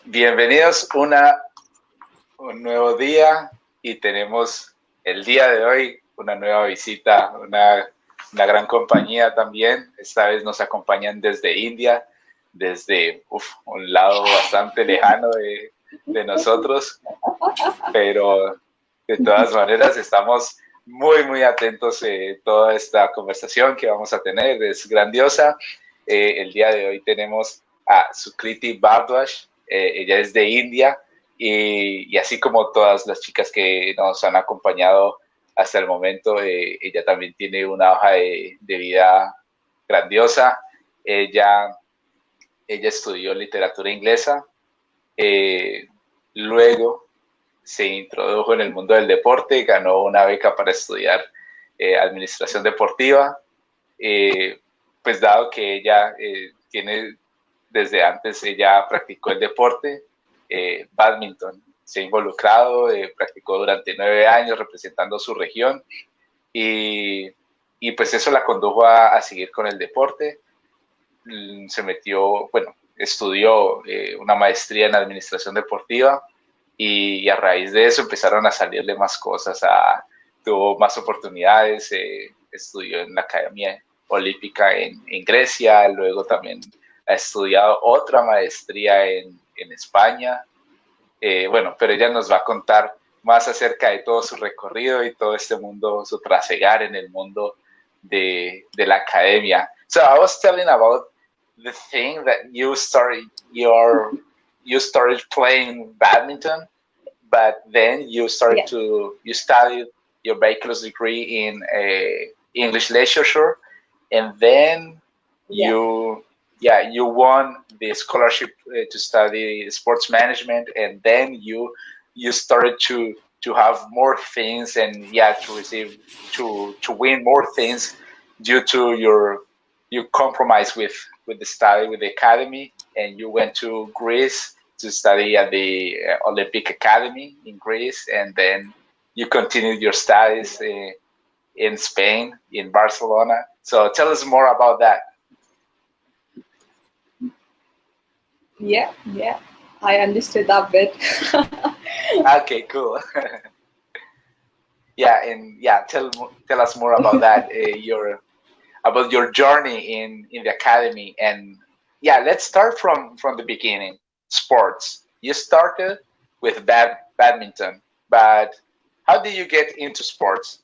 Bienvenidos un nuevo día y tenemos el día de hoy una nueva visita, una gran compañía también. Esta vez nos acompañan desde India, desde un lado bastante lejano de nosotros, pero de todas maneras estamos muy atentos a toda esta conversación que vamos a tener. Es grandiosa. El día de hoy tenemos a Sukriti Bhardwaj. Ella es de India y así como todas las chicas que nos han acompañado hasta el momento, ella también tiene una hoja de vida grandiosa. Ella estudió literatura inglesa, luego se introdujo en el mundo del deporte, ganó una beca para estudiar administración deportiva, pues dado que ella tiene, desde antes ella practicó el deporte, bádminton, se ha involucrado, practicó durante 9 años representando su región y pues eso la condujo a seguir con el deporte. Se metió, estudió una maestría en administración deportiva y a raíz de eso empezaron a salirle más cosas, tuvo más oportunidades, estudió en la Academia Olímpica en Grecia, luego también ha estudiado otra maestría en España. Pero ella nos va a contar más acerca de todo su recorrido y todo este mundo, su trasegar en el mundo de la academia. So I was telling about the thing that you started playing badminton, but then you started you studied your bachelor's degree in English literature, and then you won the scholarship to study sports management, and then you started to have more things and to win more things due to you compromise with the study with the academy, and you went to Greece to study at the Olympic Academy in Greece, and then you continued your studies in Spain, in Barcelona. So tell us more about that. Yeah, I understood that bit. Okay, cool. Tell us more about that. About your journey in the academy, and let's start from the beginning. Sports. You started with badminton, but how did you get into sports?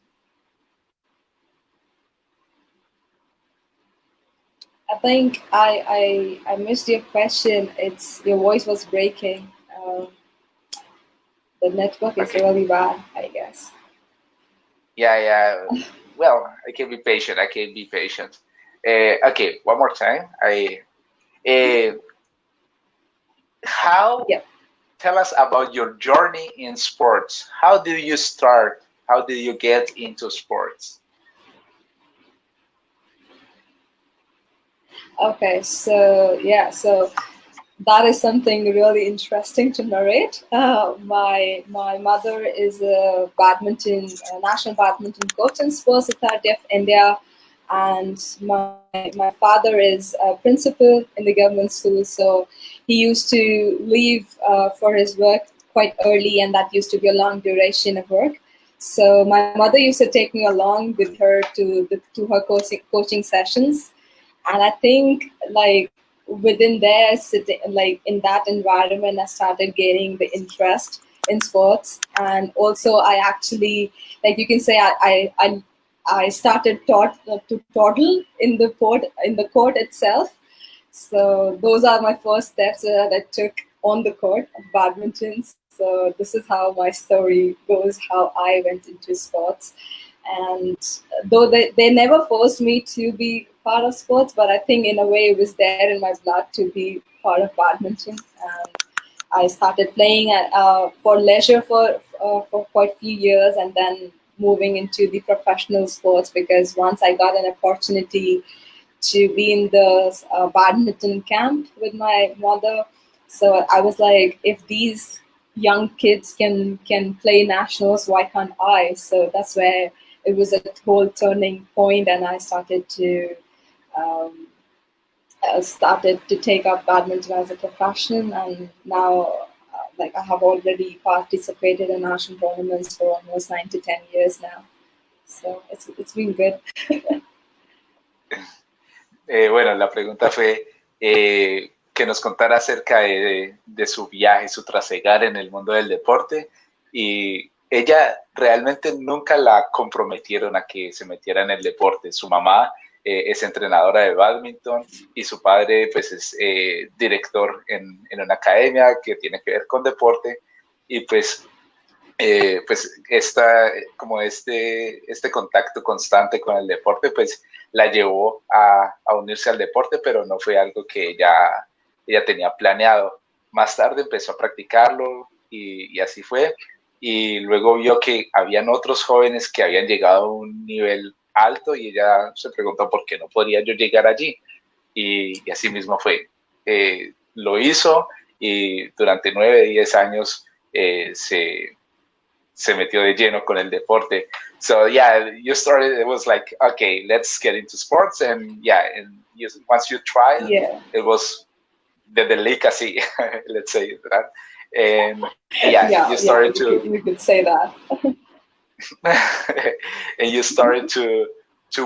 I think I missed your question. Your voice was breaking. The network is really bad, I guess. Yeah. Well, I can be patient. Okay, one more time. Tell us about your journey in sports. How did you start? How did you get into sports? Okay, so that is something really interesting to narrate. My mother is a national badminton coach in Sports Authority of India, and my father is a principal in the government school. So he used to leave for his work quite early, and that used to be a long duration of work. So my mother used to take me along with her to her coaching sessions. And I think within there, in that environment, I started gaining the interest in sports. And also I actually, you can say, I started to toddle in the court itself. So those are my first steps that I took on the court of badminton. So this is how my story goes, how I went into sports. And though they never forced me to be part of sports, but I think in a way it was there in my blood to be part of badminton. And I started playing for leisure for quite a few years, and then moving into the professional sports, because once I got an opportunity to be in the badminton camp with my mother, so I was like, if these young kids can play nationals, why can't I? So that's where it was a whole turning point, and I started to started to take up badminton as a profession, and now like I have already participated in national tournaments for almost 9 to 10 years now. So it's been good. Bueno, la pregunta fue que nos contara acerca de su viaje, su trasegar en el mundo del deporte, y ella realmente nunca la comprometieron a que se metiera en el deporte. Su mamá es entrenadora de badminton y su padre pues es director en una academia que tiene que ver con deporte, y pues como este contacto constante con el deporte pues la llevó a unirse al deporte, pero no fue algo que ella tenía planeado. Más tarde empezó a practicarlo y así fue, y luego vio que habían otros jóvenes que habían llegado a un nivel alto y ella se preguntó por qué no podría yo llegar allí, y así mismo fue. Lo hizo y durante 9, 10 años se metió de lleno con el deporte. So yeah, you started, it was like, okay, let's get into sports, and yeah, and once you tried, it was the delicacy, let's say that. And you started you could say that. and you started to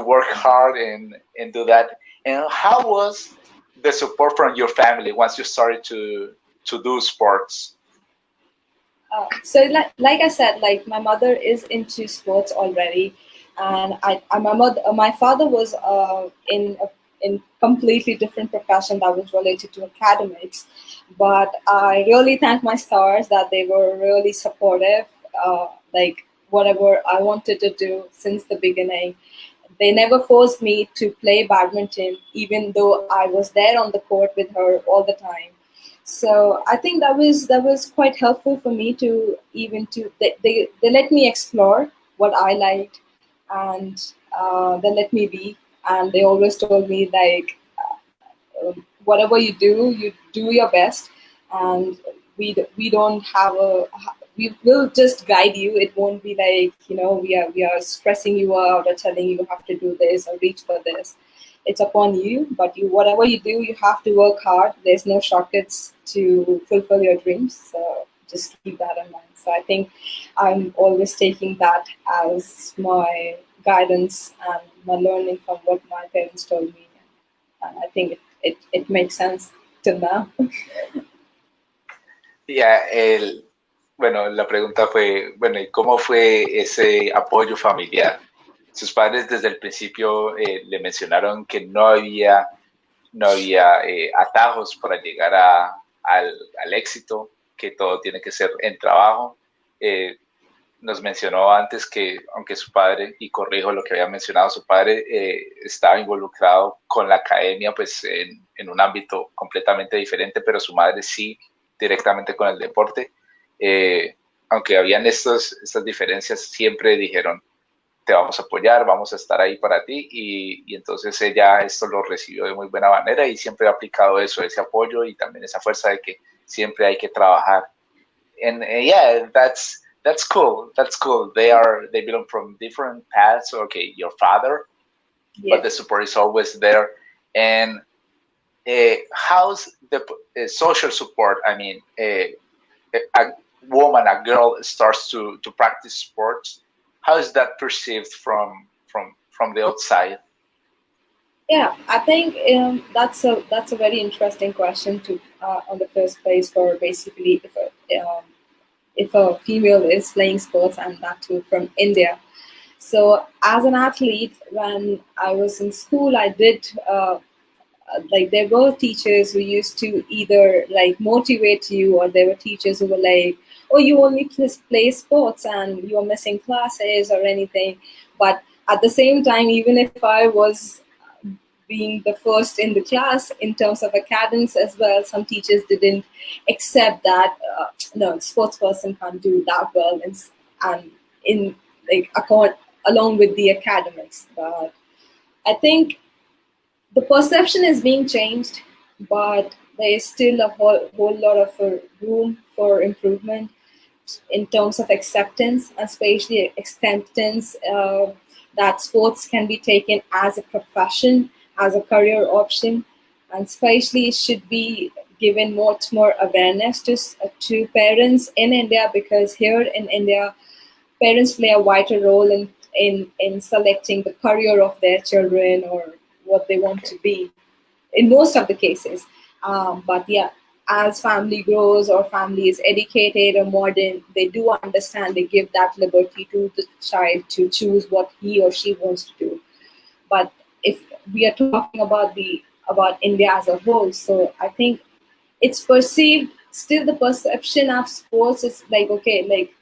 work hard and do that. And how was the support from your family once you started to do sports? So like I said, like my mother is into sports already, and my father was in completely different profession that was related to academics, but I really thank my stars that they were really supportive. Like whatever I wanted to do since the beginning, they never forced me to play badminton, even though I was there on the court with her all the time. So I think that was quite helpful for me to they let me explore what I liked, and they let me be, and they always told me like whatever you do your best, and we don't have we will just guide you. It won't be like we are stressing you out or telling you have to do this or reach for this. It's upon you, but whatever you do, you have to work hard. There's no shortcuts to fulfill your dreams, so just keep that in mind. So I think I'm always taking that as my guidance and my learning from what my parents told me, and I think it makes sense till now. Bueno, la pregunta fue, bueno, ¿y cómo fue ese apoyo familiar? Sus padres desde el principio le mencionaron que no había atajos para llegar al éxito, que todo tiene que ser en trabajo. Nos mencionó antes que, aunque su padre, y corrijo lo que había mencionado, su padre estaba involucrado con la academia pues en un ámbito completamente diferente, pero su madre sí directamente con el deporte. Aunque habían estas diferencias, siempre dijeron, te vamos a apoyar, vamos a estar ahí para ti, y entonces ella esto lo recibió de muy buena manera y siempre ha aplicado eso, ese apoyo y también esa fuerza de que siempre hay que trabajar. And yeah, that's cool. They belong from different paths. Okay, your father, but the support is always there. And how's the social support? I mean, a girl starts to practice sports. How is that perceived from the outside? Yeah, I think that's a very interesting question to on the first place, for basically if a female is playing sports, and that too from India. So as an athlete, when I was in school, I did like there were teachers who used to either like motivate you, or there were teachers who were like, oh, you only play sports and you're missing classes or anything. But at the same time, even if I was being the first in the class in terms of academics as well, some teachers didn't accept that no, sports person can't do that well and in like along with the academics. But I think the perception is being changed, but there is still a whole lot of room for improvement in terms of acceptance, especially acceptance that sports can be taken as a profession, as a career option. and especially it should be given much more awareness to parents in India, because here in India, parents play a vital role in selecting the career of their children or what they want to be in most of the cases. But yeah, as family grows or family is educated or modern, they do understand, they give that liberty to the child to choose what he or she wants to do. But if we are talking about India as a whole, so I think it's perceived, still the perception of sports is like, okay, like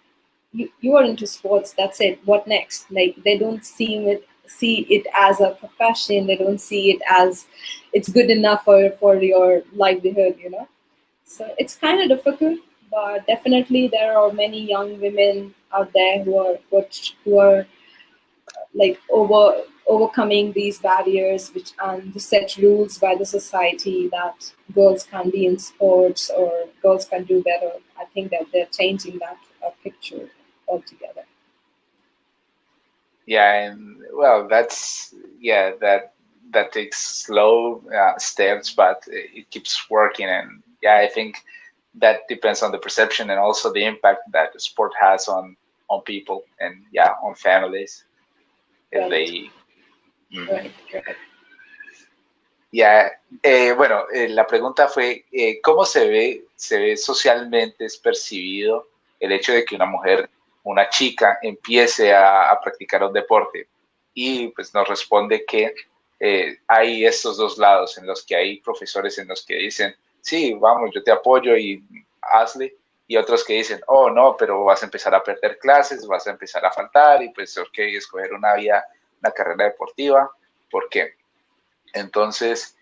you are into sports, that's it, what next? Like they don't see it as a profession, they don't see it as it's good enough for your livelihood, you know. So it's kind of difficult, but definitely there are many young women out there who are like overcoming these barriers, which and the set rules by the society that girls can be in sports or girls can do better. I think that they're changing that picture altogether. Yeah, and well, that takes slow steps, but it keeps working. And yeah, I think that depends on the perception and also the impact that the sport has on people and yeah, on families. If Right. they, Right. Right. ya, bueno, la pregunta fue, ¿cómo se ve socialmente, es percibido el hecho de que una mujer, una chica, empiece a practicar un deporte? Y pues nos responde que hay estos dos lados en los que hay profesores en los que dicen, sí, vamos, yo te apoyo y hazle, y otros que dicen, oh, no, pero vas a empezar a perder clases, vas a empezar a faltar, y pues, ok, escoger una carrera deportiva, ¿por qué? Entonces,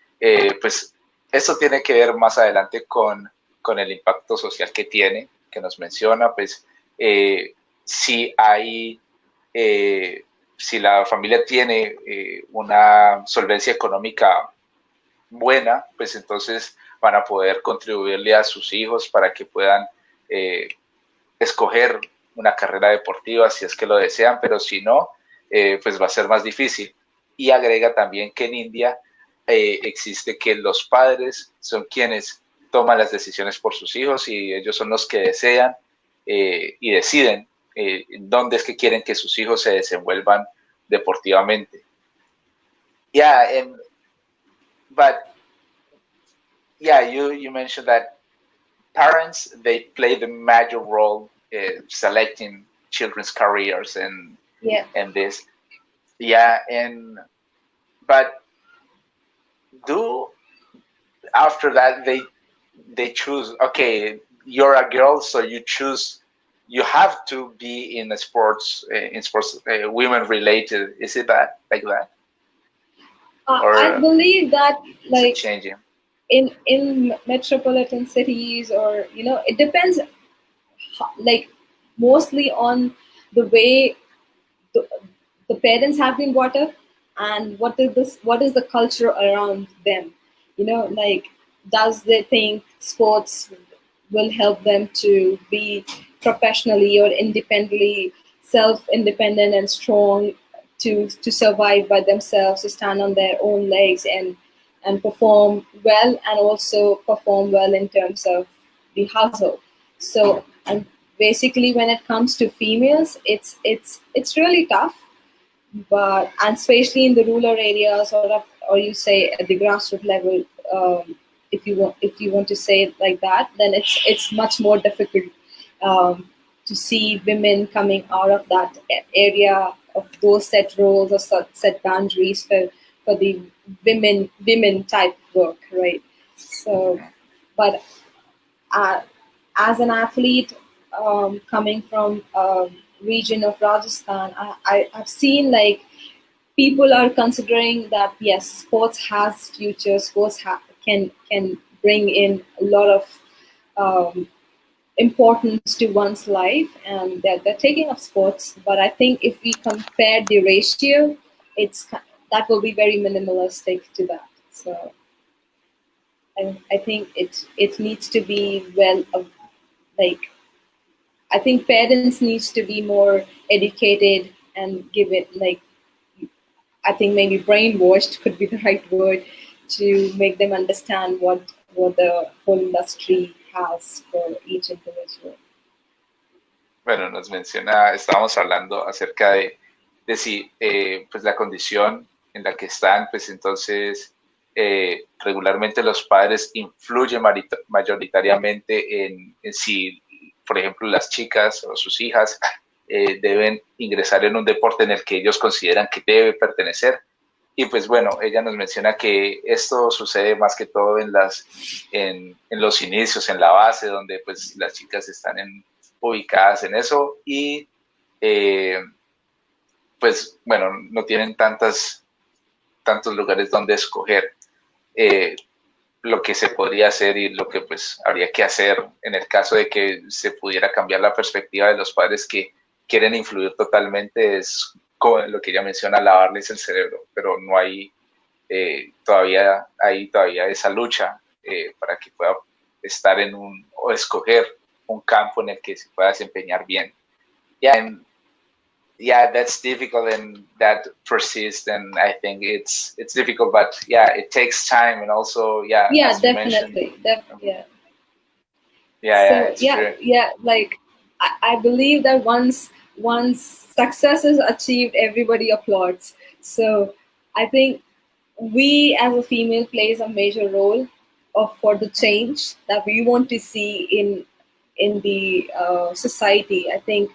pues esto tiene que ver más adelante con el impacto social que tiene, que nos menciona, pues si hay, si la familia tiene una solvencia económica buena, pues entonces van a poder contribuirle a sus hijos para que puedan escoger una carrera deportiva si es que lo desean, pero si no, pues va a ser más difícil. Y agrega también que en India existe que los padres son quienes toman las decisiones por sus hijos y ellos son los que desean y deciden dónde es que quieren que sus hijos se desenvuelvan deportivamente. Yeah, but yeah, you mentioned that parents, they play the major role selecting children's careers and this. Yeah, but after that they choose, okay, you're a girl, so you have to be in sports women related. Is it like that? I believe that, like, changing in metropolitan cities, or you know, it depends, like mostly on the way the parents have been brought up and what is the culture around them, you know, like does they think sports will help them to be professionally or independently self-independent and strong to survive by themselves, to stand on their own legs and perform well, and also perform well in terms of the household. So, and basically when it comes to females, it's really tough, but and especially in the rural areas, or you say at the grassroots level, if you want to say it like that, then it's much more difficult to see women coming out of that area of those set roles or set boundaries for the women type work, right? So, but as an athlete coming from region of Rajasthan, I've seen like people are considering that yes, sports has future, sports can bring in a lot of importance to one's life, and they're taking up sports. But I think if we compare the ratio, that will be very minimalistic to that. So I think it needs to be like I think parents needs to be more educated and give it like, I think maybe brainwashed could be the right word, to make them understand what the whole industry has for each individual. Bueno, nos menciona, estábamos hablando acerca de si pues la condición en la que están, pues entonces regularmente los padres influyen mayoritariamente en si, por ejemplo, las chicas o sus hijas deben ingresar en un deporte en el que ellos consideran que debe pertenecer. Y pues bueno, ella nos menciona que esto sucede más que todo en los inicios, en la base, donde pues las chicas están ubicadas en eso y pues bueno, no tienen tantos lugares donde escoger lo que se podría hacer y lo que pues habría que hacer en el caso de que se pudiera cambiar la perspectiva de los padres que quieren influir totalmente, es como lo que ella menciona, lavarles el cerebro, pero no hay todavía esa lucha para que pueda estar o escoger un campo en el que se pueda desempeñar bien. Yeah, that's difficult and that persists, and I think it's difficult, but yeah, it takes time, and also definitely. Like I believe that once success is achieved, everybody applauds. So I think we as a female plays a major role for the change that we want to see in the society. I think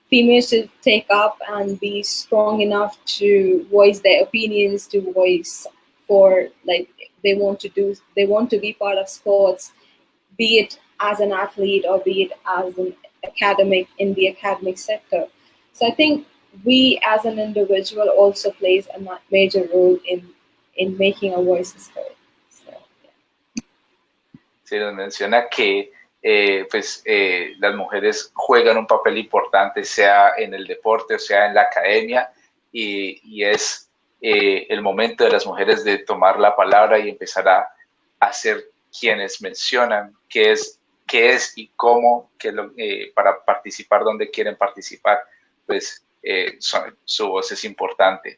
females should take up and be strong enough to voice their opinions, to voice for like they want to be part of sports, be it as an athlete or be it as an in the academic sector. So I think we as an individual also plays a major role in making our voices heard. So, yeah. Sí, nos menciona que las mujeres juegan un papel importante, sea en el deporte o sea en la academia, y es el momento de las mujeres de tomar la palabra y empezar a ser quienes mencionan qué es y cómo, para participar donde quieren participar, pues su voz es importante.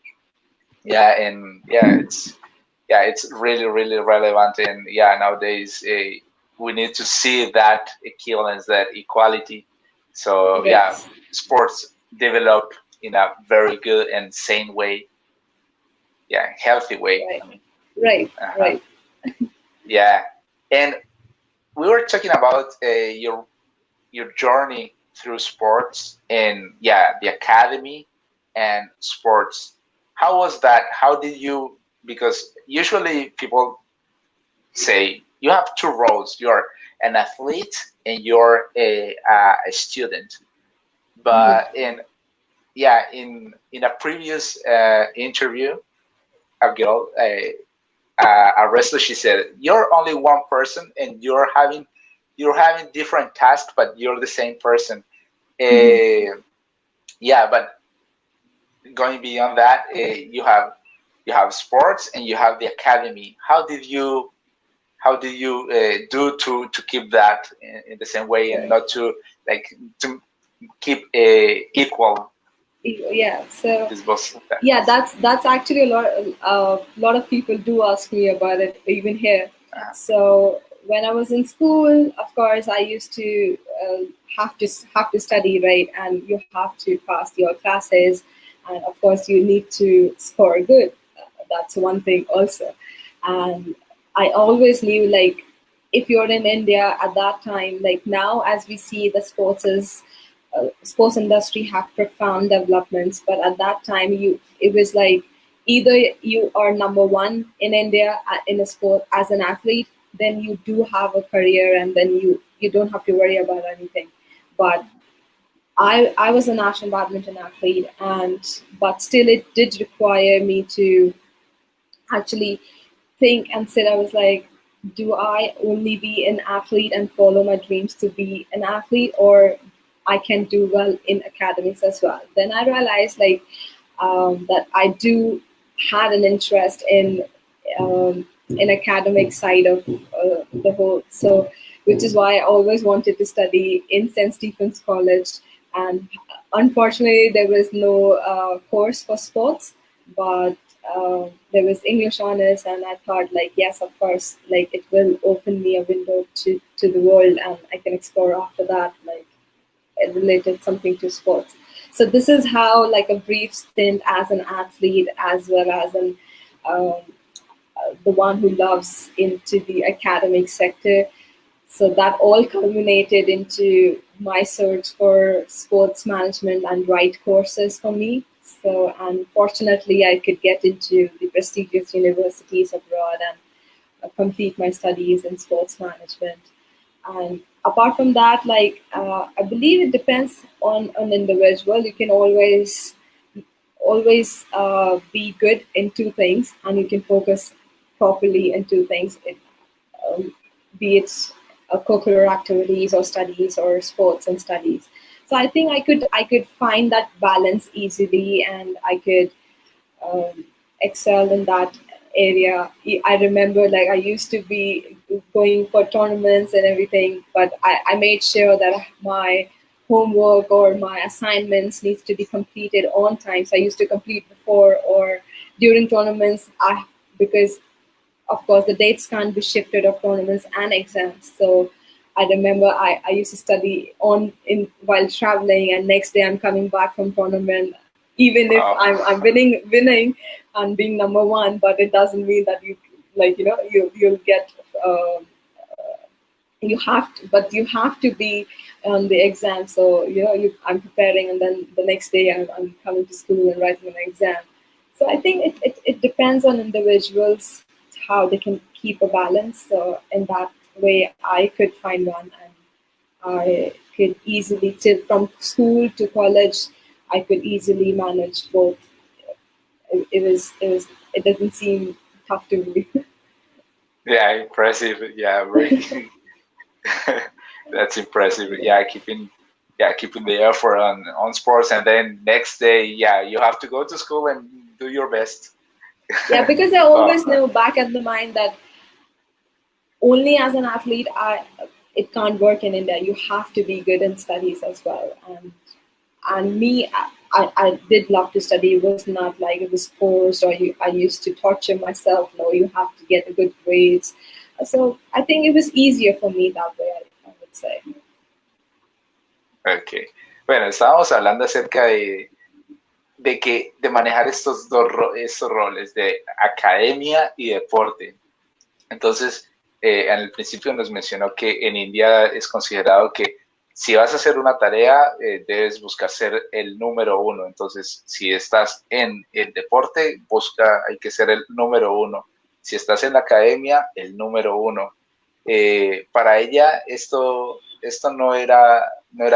It's really, really relevant, and nowadays we need to see that equivalence, that equality. So yes. Sports develop in a very good and sane way. Healthy way. Right. I mean, right. Yeah, and we were talking about your journey through sports and the academy and sports. How was that? How did you? Because usually people say you have two roles. You're an athlete and you're a student. But in a previous interview, a girl, a wrestler, she said, "You're only one person, and you're having different tasks, but you're the same person." But going beyond that, you have sports and you have the academy. How did you do to keep that in the same way and not to keep equal? So that's actually a lot of people do ask me about it even here. So when I was in school, of course, I used to have to study, right? And you have to pass your classes, and of course you need to score good. That's one thing also. And I always knew, like, if you're in India at that time, like now as we see the sports industry have profound developments, but at that time it was like either you are number one in India in a sport as an athlete, then you do have a career and then you don't have to worry about anything. But I was a national badminton athlete, but still it did require me to actually think and sit. I was like, do I only be an athlete and follow my dreams to be an athlete, or I can do well in academics as well? Then I realized that I do had an interest in academic side of the whole. So, which is why I always wanted to study in St. Stephen's College. And unfortunately, there was no course for sports. But there was English honors, and I thought like, yes, of course, like it will open me a window to the world, and I can explore after that, like related something to sports. So this is how like a brief stint as an athlete, as well as um, the one who loves into the academic sector. So that all culminated into my search for sports management and right courses for me. So unfortunately, I could get into the prestigious universities abroad and complete my studies in sports management. And apart from that, like I believe it depends on an individual. You can always be good in two things, and you can focus properly in two things. Be it co-curricular activities or studies or sports and studies. So I think I could find that balance easily, and I could excel in that area. I remember like I used to be going for tournaments and everything, but I made sure that my homework or my assignments needs to be completed on time. So I used to complete before or during tournaments, because of course the dates can't be shifted of tournaments and exams. So I remember I used to study on in while traveling, and next day I'm coming back from tournament, even if I'm winning and being number one, but it doesn't mean that you'll get you have to be on the exam. So I'm preparing, and then the next day I'm coming to school and writing an exam. So I think it depends on individuals how they can keep a balance. So in that way, I could find one, and I could easily, from school to college, I could easily manage both. It doesn't seem tough to me. Yeah, impressive. Yeah, very. That's impressive. Yeah, keeping the effort on sports, and then next day, yeah, you have to go to school and do your best. Yeah, because I always know back at the mind that only as an athlete, it can't work in India. You have to be good in studies as well. And me, I did love to study. It was not like it was forced or I used to torture myself. No, you have to get good grades. So I think it was easier for me that way, I would say. Ok. Bueno, estábamos hablando acerca de manejar estos roles de academia y deporte. Entonces, en el principio nos mencionó que en India es considerado que si vas a hacer una tarea, debes buscar ser el número uno. Entonces, si estás en el deporte, hay que ser el número uno. Si estás en la academia, el número uno. Para ella esto no era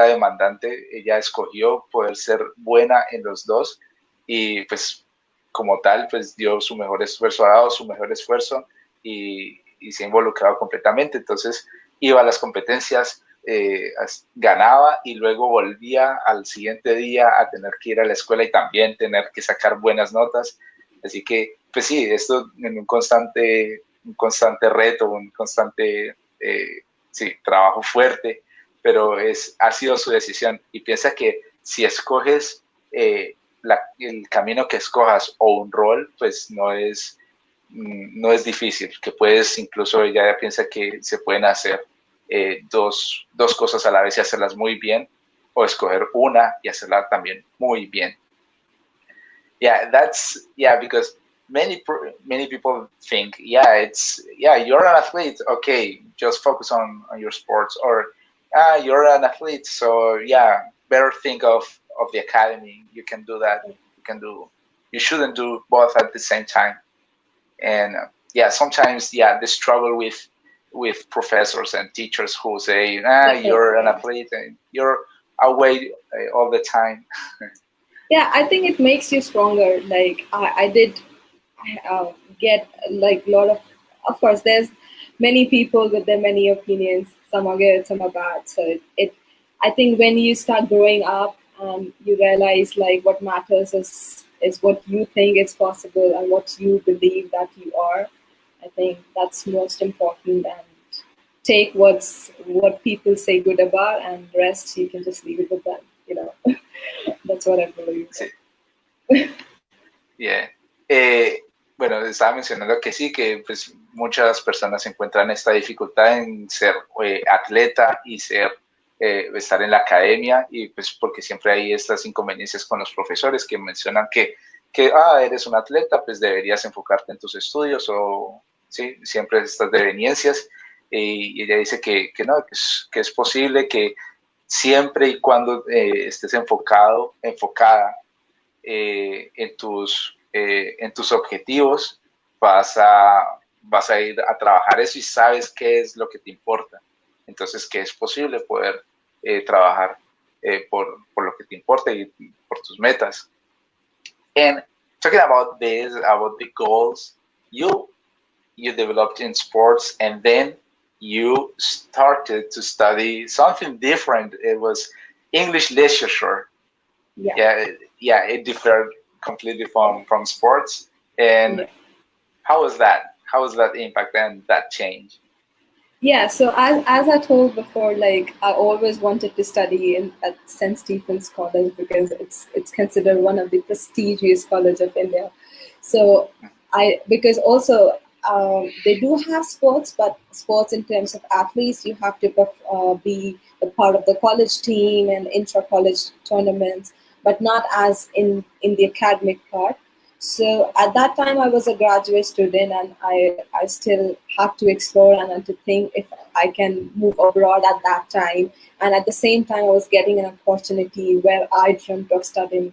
demandante. Ella escogió poder ser buena en los dos y pues como tal pues dio su mejor esfuerzo, ha dado su mejor esfuerzo y se ha involucrado completamente. Entonces iba a las competencias, ganaba y luego volvía al siguiente día a tener que ir a la escuela y también tener que sacar buenas notas. Así que pues sí, esto en un constante reto, un constante trabajo fuerte, pero ha sido su decisión. Y piensa que si escoges el camino que escojas o un rol, pues no es difícil, que puedes, incluso ella piensa que se pueden hacer dos cosas a la vez y hacerlas muy bien, o escoger una y hacerla también muy bien. Because many people think, you're an athlete, okay, just focus on your sports, or you're an athlete, so better think of the academy. You can do that. You shouldn't do both at the same time. And sometimes the struggle with professors and teachers who say, you're an athlete and you're away all the time. Yeah, I think it makes you stronger. Like I did get like a lot of course there's many people with their many opinions. Some are good, some are bad. So I think when you start growing up, you realize like what matters is what you think is possible and what you believe that you are. I think that's most important, and take what people say good about, and the rest you can just leave it with them. That's what I believe. Yeah. Bueno, estaba mencionando que sí, que pues muchas personas encuentran esta dificultad en ser atleta y estar en la academia, y pues porque siempre hay estas inconveniencias con los profesores que mencionan que eres un atleta, pues deberías enfocarte en tus estudios, o sí, siempre estas deveniencias, y ella dice que no, que es posible, que siempre y cuando estés enfocada en tus objetivos, vas a ir a trabajar eso y sabes qué es lo que te importa. Entonces, que es posible poder trabajar por lo que te importa y por tus metas. And talking about this, about the goals you developed in sports, and then you started to study something different. It was English literature. Yeah, it differed completely from sports. And how was that? How was that impact and that change? Yeah, so as I told before, like I always wanted to study at St. Stephen's College because it's considered one of the prestigious college of India. So because also they do have sports, but sports in terms of athletes, you have to be a part of the college team and intra-college tournaments, but not as in the academic part. So at that time, I was a graduate student, and I still had to explore and to think if I can move abroad at that time. And at the same time, I was getting an opportunity where I dreamt of studying.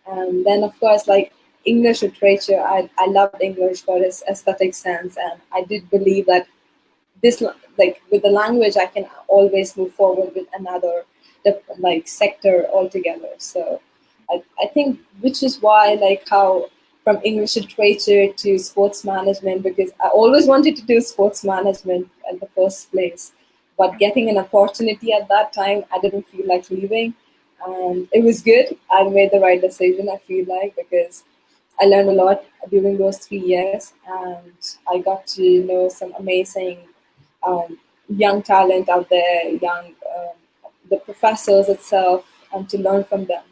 And then, of course, like English literature, I loved English for its aesthetic sense, and I did believe that this, like with the language, I can always move forward with another like sector altogether. So I think, which is why like how from English literature to sports management, because I always wanted to do sports management in the first place. But getting an opportunity at that time, I didn't feel like leaving. And it was good. I made the right decision, I feel like, because I learned a lot during those 3 years. And I got to know some amazing young talent out there, the professors itself, and to learn from them.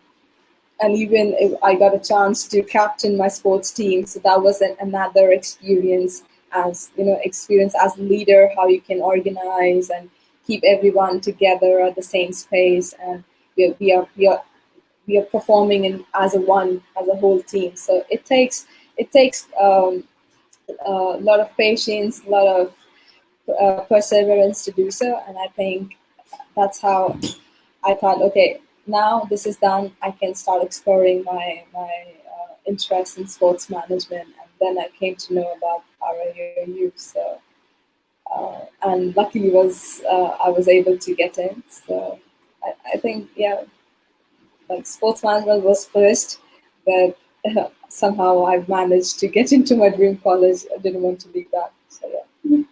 And even if I got a chance to captain my sports team, so that was another experience experience as a leader, how you can organize and keep everyone together at the same space, and we are performing as a whole team. So it takes a lot of patience, a lot of perseverance to do so, and I think that's how I thought, okay, now this is done, I can start exploring my interest in sports management. And then I came to know about RIU. So and luckily I was able to get in. So I think, yeah, like sports management was first, but somehow I managed to get into my dream college. I didn't want to leave that. So yeah.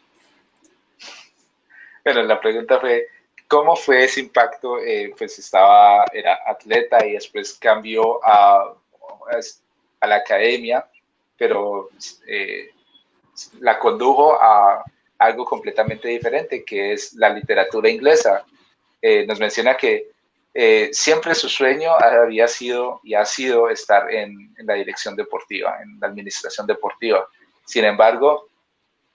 Bueno, la pregunta fue, ¿cómo fue ese impacto? Pues era atleta y después cambió a la academia, pero la condujo a algo completamente diferente, que es la literatura inglesa. Nos menciona que siempre su sueño había sido y ha sido estar en la dirección deportiva, en la administración deportiva. Sin embargo,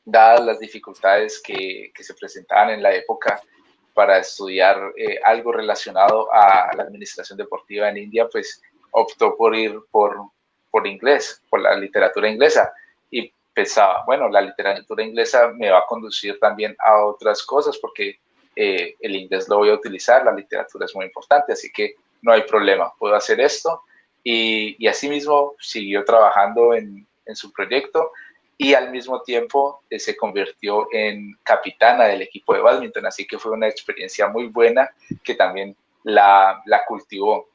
dadas las dificultades que se presentaban en la época para estudiar algo relacionado a la administración deportiva en India, pues optó por ir por inglés, por la literatura inglesa. Y pensaba, bueno, la literatura inglesa me va a conducir también a otras cosas, porque el inglés lo voy a utilizar, la literatura es muy importante, así que no hay problema, puedo hacer esto. Y asimismo siguió trabajando en su proyecto, y al mismo tiempo se convirtió en capitana del equipo de bádminton, así que fue una experiencia muy buena que también la cultivó.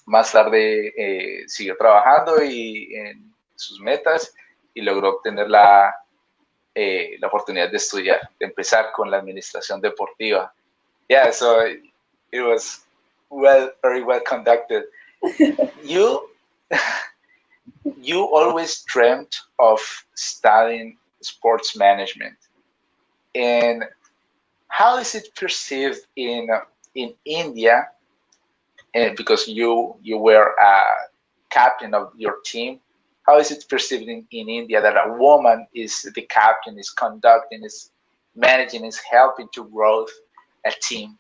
Más tarde siguió trabajando y en sus metas, y logró obtener la oportunidad de estudiar, de empezar con la administración deportiva. Yeah, so it was very well conducted. You always dreamt of studying sports management. And how is it perceived in India? And because you were a captain of your team, how is it perceived in India that a woman is the captain, is conducting, is managing, is helping to grow a team?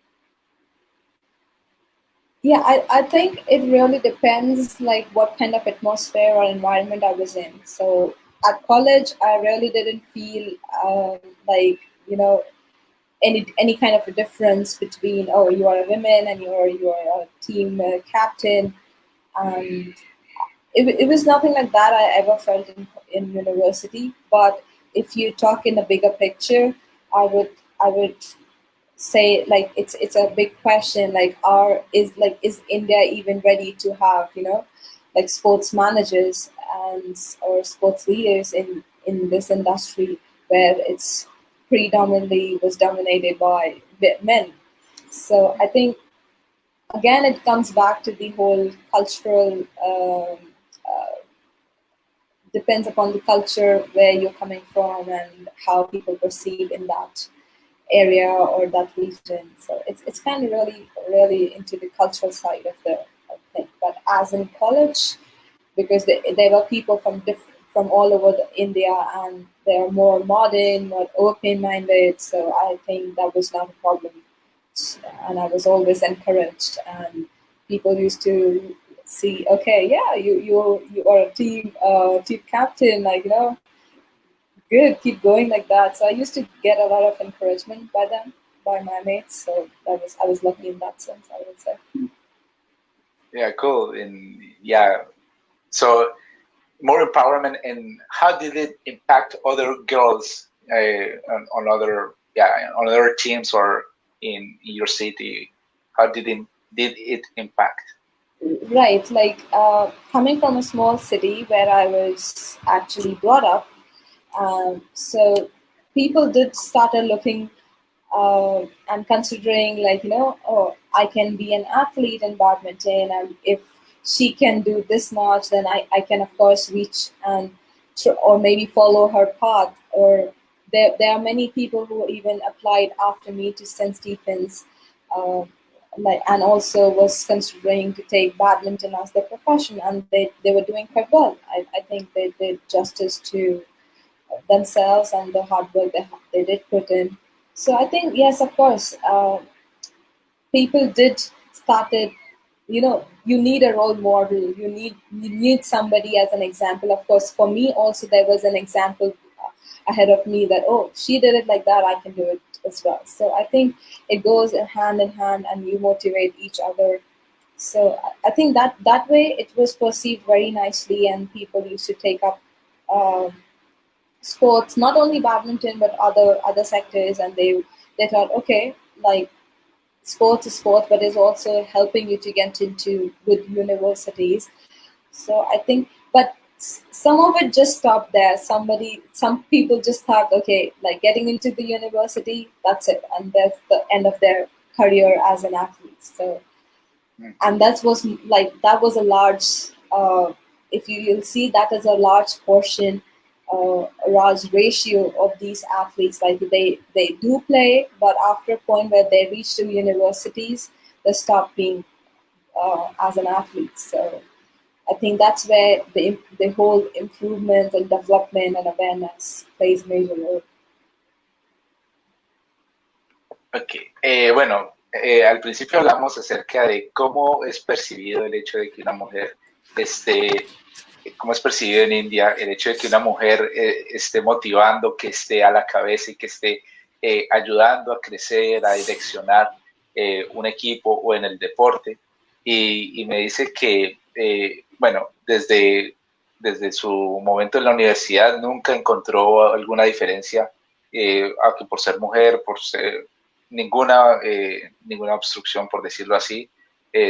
Yeah, I think it really depends like what kind of atmosphere or environment I was in. So at college, I really didn't feel like, you know, any kind of a difference between, oh, you are a woman and you are a team captain. Um, it was nothing like that I ever felt in university. But if you talk in a bigger picture, I would say like it's a big question, like is India even ready to have, you know, like sports managers and or sports leaders in this industry where it's predominantly was dominated by men. So I think again it comes back to the whole cultural depends upon the culture where you're coming from and how people perceive in that area or that region. So it's kind of really into the cultural side of the thing. But as in college, because there were people from all over India and they are more modern, more open-minded. So I think that was not a problem, and I was always encouraged. And people used to see, okay, yeah, you are a team captain, like, you know, good, keep going like that. So I used to get a lot of encouragement by them, by my mates. So I was lucky in that sense, I would say. Yeah, cool. And yeah, so more empowerment. And how did it impact other girls on other on other teams or in your city? How did it impact? Right, like coming from a small city where I was actually brought up, so people did started looking and considering, like, you know, oh, I can be an athlete in badminton, and if she can do this much, then I can of course reach and or maybe follow her path. Or there are many people who even applied after me to St. Stephen's, uh, like, and also was considering to take badminton as their profession, and they were doing quite well. I think they did justice to themselves and the hard work they did put in. So I think yes, of course, people did started. You know, you need a role model. You need somebody as an example. Of course, for me also there was an example ahead of me that, oh, she did it like that, I can do it as well. So I think it goes hand in hand, and you motivate each other. So I think that way it was perceived very nicely, and people used to take up. Um, Sports, not only badminton but other sectors, and they thought, okay, like sports is sport, but is also helping you to get into good universities. So I think, but some of it just stopped there. Some people just thought, okay, like getting into the university, that's it, and that's the end of their career as an athlete. So, and that was a large. If you'll see that as a large portion, a large ratio of these athletes. Like they do play, but after a point where they reach to universities, they stop being as an athlete. So I think that's where the whole improvement and development and awareness plays a major role. Ok, bueno, al principio hablamos acerca de cómo es percibido el hecho de que una mujer cómo es percibido en India el hecho de que una mujer esté motivando, que esté a la cabeza y que esté ayudando a crecer, a direccionar un equipo o en el deporte. Y me dice que, bueno, desde su momento en la universidad nunca encontró alguna diferencia, aunque por ser mujer, por ser ninguna obstrucción, por decirlo así,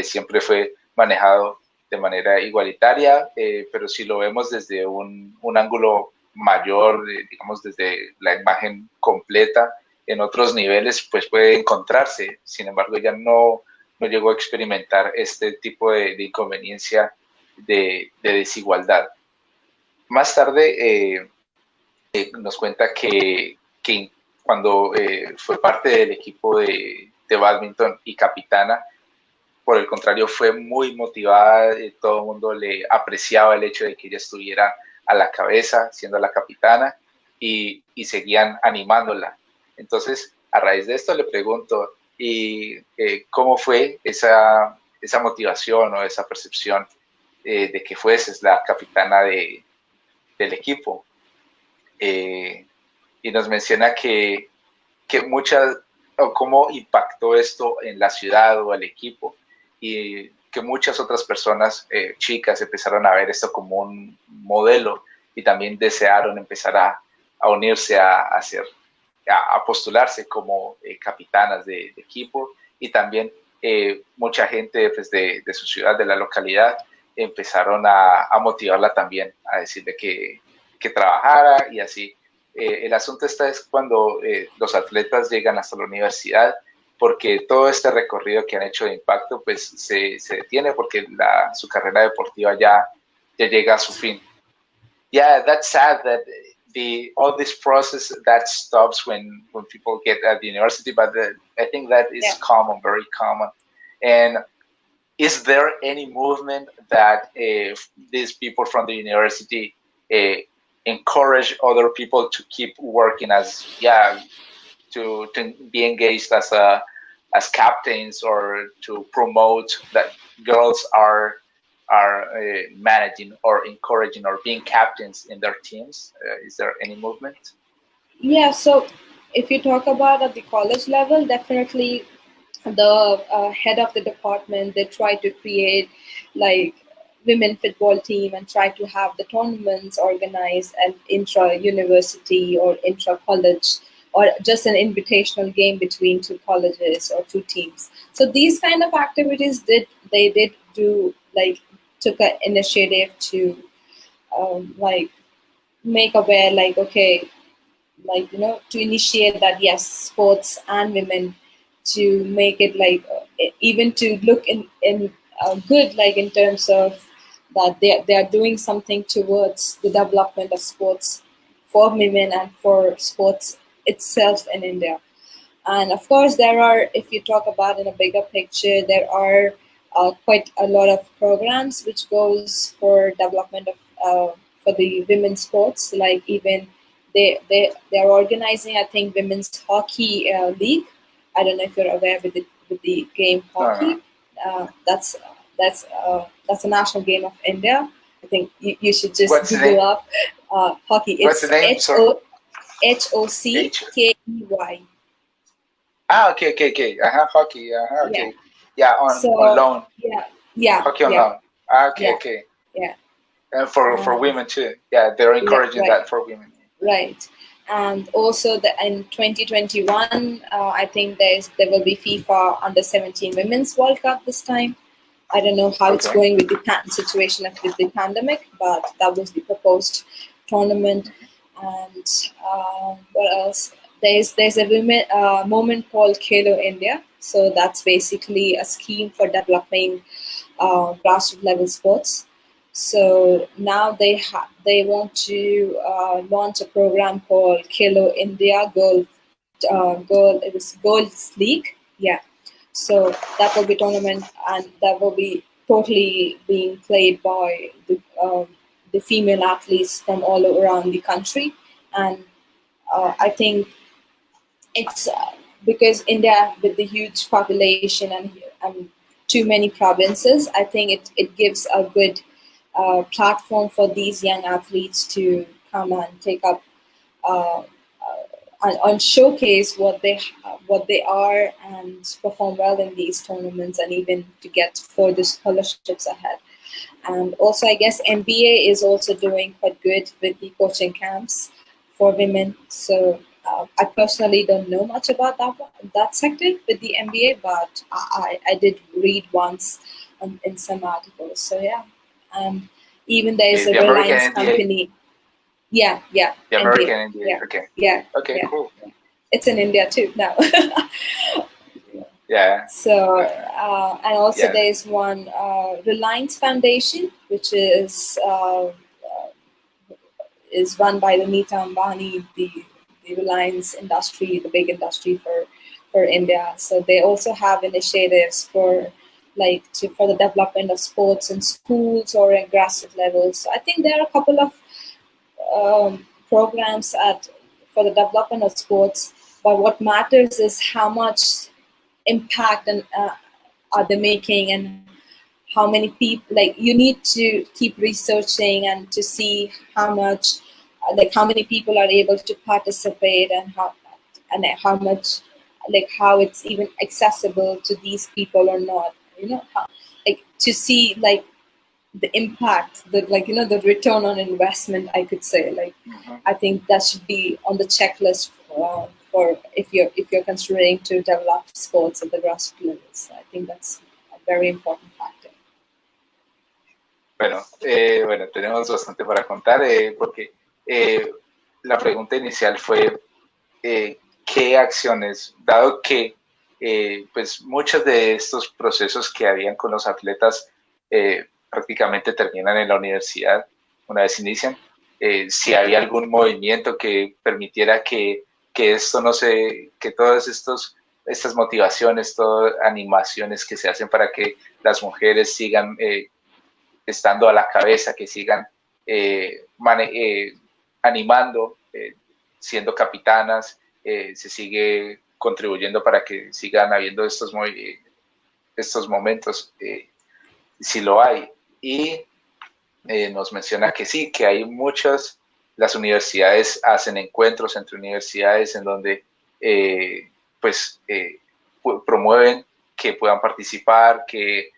siempre fue manejado de manera igualitaria, pero si lo vemos desde un ángulo mayor, digamos desde la imagen completa, en otros niveles, pues puede encontrarse. Sin embargo, ella no llegó a experimentar este tipo de inconveniencia de desigualdad. Más tarde nos cuenta que cuando fue parte del equipo de bádminton y capitana, por el contrario, fue muy motivada, todo el mundo le apreciaba el hecho de que ella estuviera a la cabeza, siendo la capitana, y seguían animándola. Entonces, a raíz de esto le pregunto, ¿y cómo fue esa motivación o esa percepción de que fueses la capitana del equipo? Y nos menciona que o cómo impactó esto en la ciudad o el equipo, y que muchas otras personas, chicas, empezaron a ver esto como un modelo y también desearon empezar a unirse a postularse como capitanas de equipo, y también mucha gente pues, de su ciudad, de la localidad, empezaron a motivarla también, a decirle que trabajara y así. El asunto está es cuando los atletas llegan hasta la universidad, porque todo este recorrido que han hecho de impacto pues se detiene porque su carrera deportiva ya llega a su fin. Yeah, that's sad that all this process that stops when people get at the university, but I think that is common, very common. And is there any movement that these people from the university encourage other people to keep working to be engaged as captains, or to promote that girls are managing or encouraging or being captains in their teams? Is there any movement? Yeah, so if you talk about at the college level, definitely the head of the department, they try to create like women football team and try to have the tournaments organized and intra-university or intra-college, or just an invitational game between two colleges or two teams. So these kind of activities they did do, like took an initiative to like make aware, like, okay, like, you know, to initiate that, yes, sports and women, to make it like even to look in good, like in terms of that they are doing something towards the development of sports for women and for sports itself in India. And of course, there are, if you talk about in a bigger picture, there are quite a lot of programs which goes for development of for the women's sports. Like even they are organizing, I think, women's hockey league. I don't know if you're aware with the game hockey. That's a national game of India. I think you should just Google up hockey. What's the name? HOCKEY. Okay. Hockey. Okay. Yeah, on loan. Yeah. Hockey on loan. Okay. Yeah. And for women too. Yeah, they're encouraging that for women. Right. And also in 2021, I think there will be FIFA Under-17 Women's World Cup this time. I don't know how it's going with the situation with the pandemic, but that was the proposed tournament. And what else? There's a women movement called Hello India. So that's basically a scheme for developing grassroots level sports. So now they want to launch a program called Hello India Girls League. Yeah. So that will be tournament, and that will be totally being played by the female athletes from all around the country. And I think it's because India, with the huge population and too many provinces, I think it gives a good platform for these young athletes to come and take up and showcase what they are and perform well in these tournaments, and even to get further scholarships ahead. And also, I guess MBA is also doing quite good with the coaching camps for women. So I personally don't know much about that sector with the MBA, but I did read once in some articles. So yeah, and even there is a Reliance company. Yeah. The American MBA. Yeah. Okay. Yeah. Okay. Yeah. Cool. It's in India too now. Yeah. So and also there is one Reliance Foundation, which is run by the Nita Ambani, the Reliance industry, the big industry for India. So they also have initiatives for the development of sports in schools or at grassroots levels. So I think there are a couple of programs for the development of sports, but what matters is how much impact are they making, and how many people, like, you need to keep researching and to see how much, like, how many people are able to participate, and how much, like, how it's even accessible to these people or not, like, to see, like, the impact, the return on investment, I could say. Like, I think that should be on the checklist for if you're considering to develop sports at the grassroots levels. I think that's a very important factor. Bueno, tenemos bastante para contar, porque la pregunta inicial fue ¿qué acciones, dado que pues muchos de estos procesos que habían con los atletas prácticamente terminan en la universidad una vez inician, si había algún movimiento que permitiera que esto no se, que todas estas motivaciones, todas animaciones que se hacen para que las mujeres sigan estando a la cabeza, que sigan animando, siendo capitanas, se sigue contribuyendo para que sigan habiendo estos momentos, si lo hay. Y nos menciona que sí, que hay muchas, las universidades hacen encuentros entre universidades en donde promueven que puedan participar, que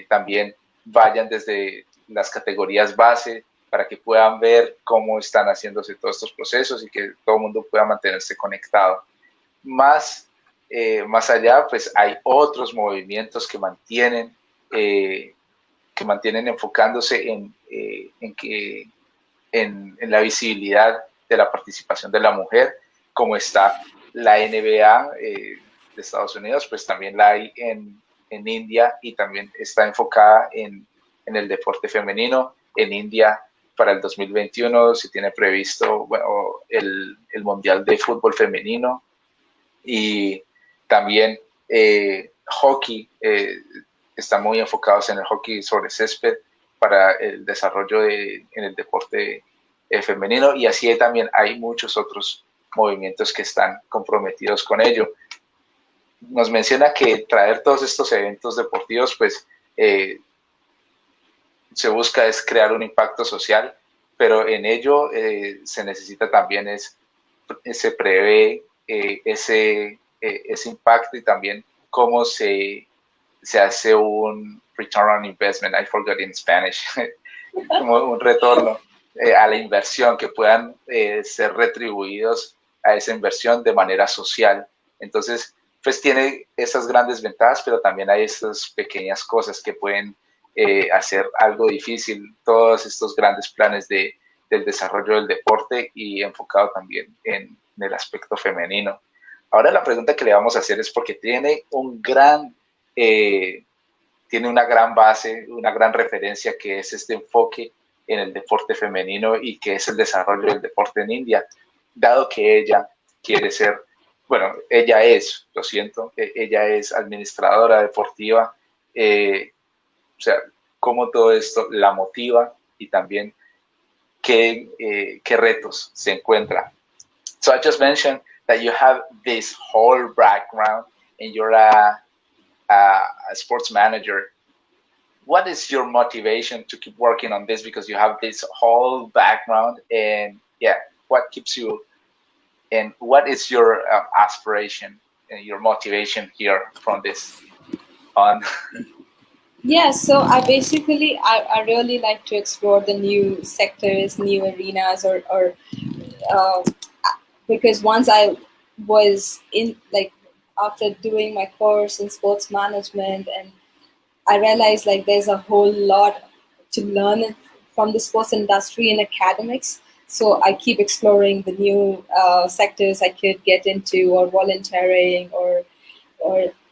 también vayan desde las categorías base para que puedan ver cómo están haciéndose todos estos procesos y que todo el mundo pueda mantenerse conectado. Más allá, pues hay otros movimientos que mantienen enfocándose en la visibilidad de la participación de la mujer, como está la NBA de Estados Unidos, pues también la hay en India, y también está enfocada en el deporte femenino. En India, para el 2021 se tiene previsto el Mundial de Fútbol Femenino, y también hockey, están muy enfocados en el hockey sobre césped para el desarrollo en el deporte femenino, y así también hay muchos otros movimientos que están comprometidos con ello. Nos menciona que traer todos estos eventos deportivos, pues se busca es crear un impacto social, pero en ello se necesita también se prevé ese impacto, y también cómo se hace un return on investment, I forgot in Spanish, como un retorno a la inversión, que puedan ser retribuidos a esa inversión de manera social. Entonces, pues tiene esas grandes ventajas, pero también hay estas pequeñas cosas que pueden hacer algo difícil todos estos grandes planes del desarrollo del deporte, y enfocado también en el aspecto femenino. Ahora la pregunta que le vamos a hacer es, porque tiene una gran base, una gran referencia, que es este enfoque en el deporte femenino, y que es el desarrollo del deporte en India, dado que ella quiere ser, ella es administradora deportiva, o sea, cómo todo esto la motiva, y también qué retos se encuentra. So I just mentioned that you have this whole background, and you're a sports manager. What is your motivation to keep working on this? Because you have this whole background, and what keeps you, and what is your aspiration and your motivation here from this on? Yeah, so I really like to explore the new sectors, new arenas, or because once I was in, like, after doing my course in sports management, and I realized, like, there's a whole lot to learn from the sports industry and academics. So I keep exploring the new sectors I could get into, or volunteering, or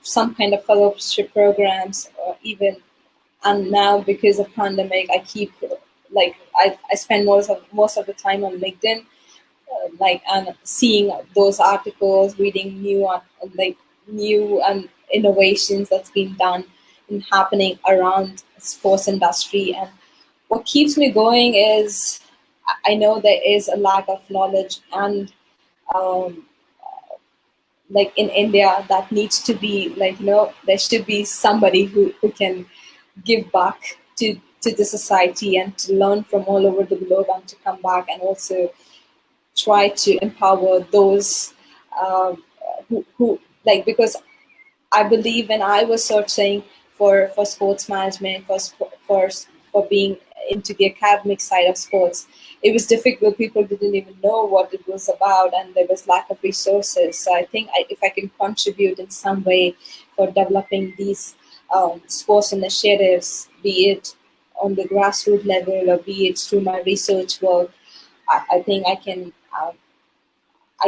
some kind of fellowship programs, or even, and now because of pandemic, I keep, like, I spend most of the time on LinkedIn, and seeing those articles, reading new innovations that's been done and happening around sports industry. And what keeps me going is I know there is a lack of knowledge, and um, like in India, that needs to be like, there should be somebody who can give back to the society and to learn from all over the globe and to come back and also try to empower those who like, because I believe when I was searching for sports management, for being into the academic side of sports, it was difficult. People didn't even know what it was about, and there was lack of resources. So I think if I can contribute in some way for developing these sports initiatives, be it on the grassroots level or be it through my research work, I think I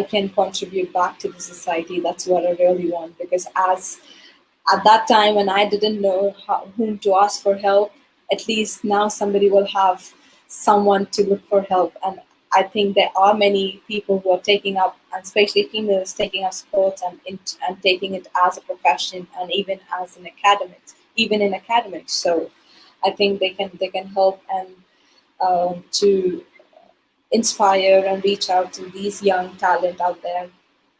can contribute back to the society. That's what I really want, because at that time when I didn't know whom to ask for help, at least now somebody will have someone to look for help. And I think there are many people who are taking up, and especially females, taking up sports and taking it as a profession and even as an academic, even in academics. So I think they can help and to inspire and reach out to these young talent out there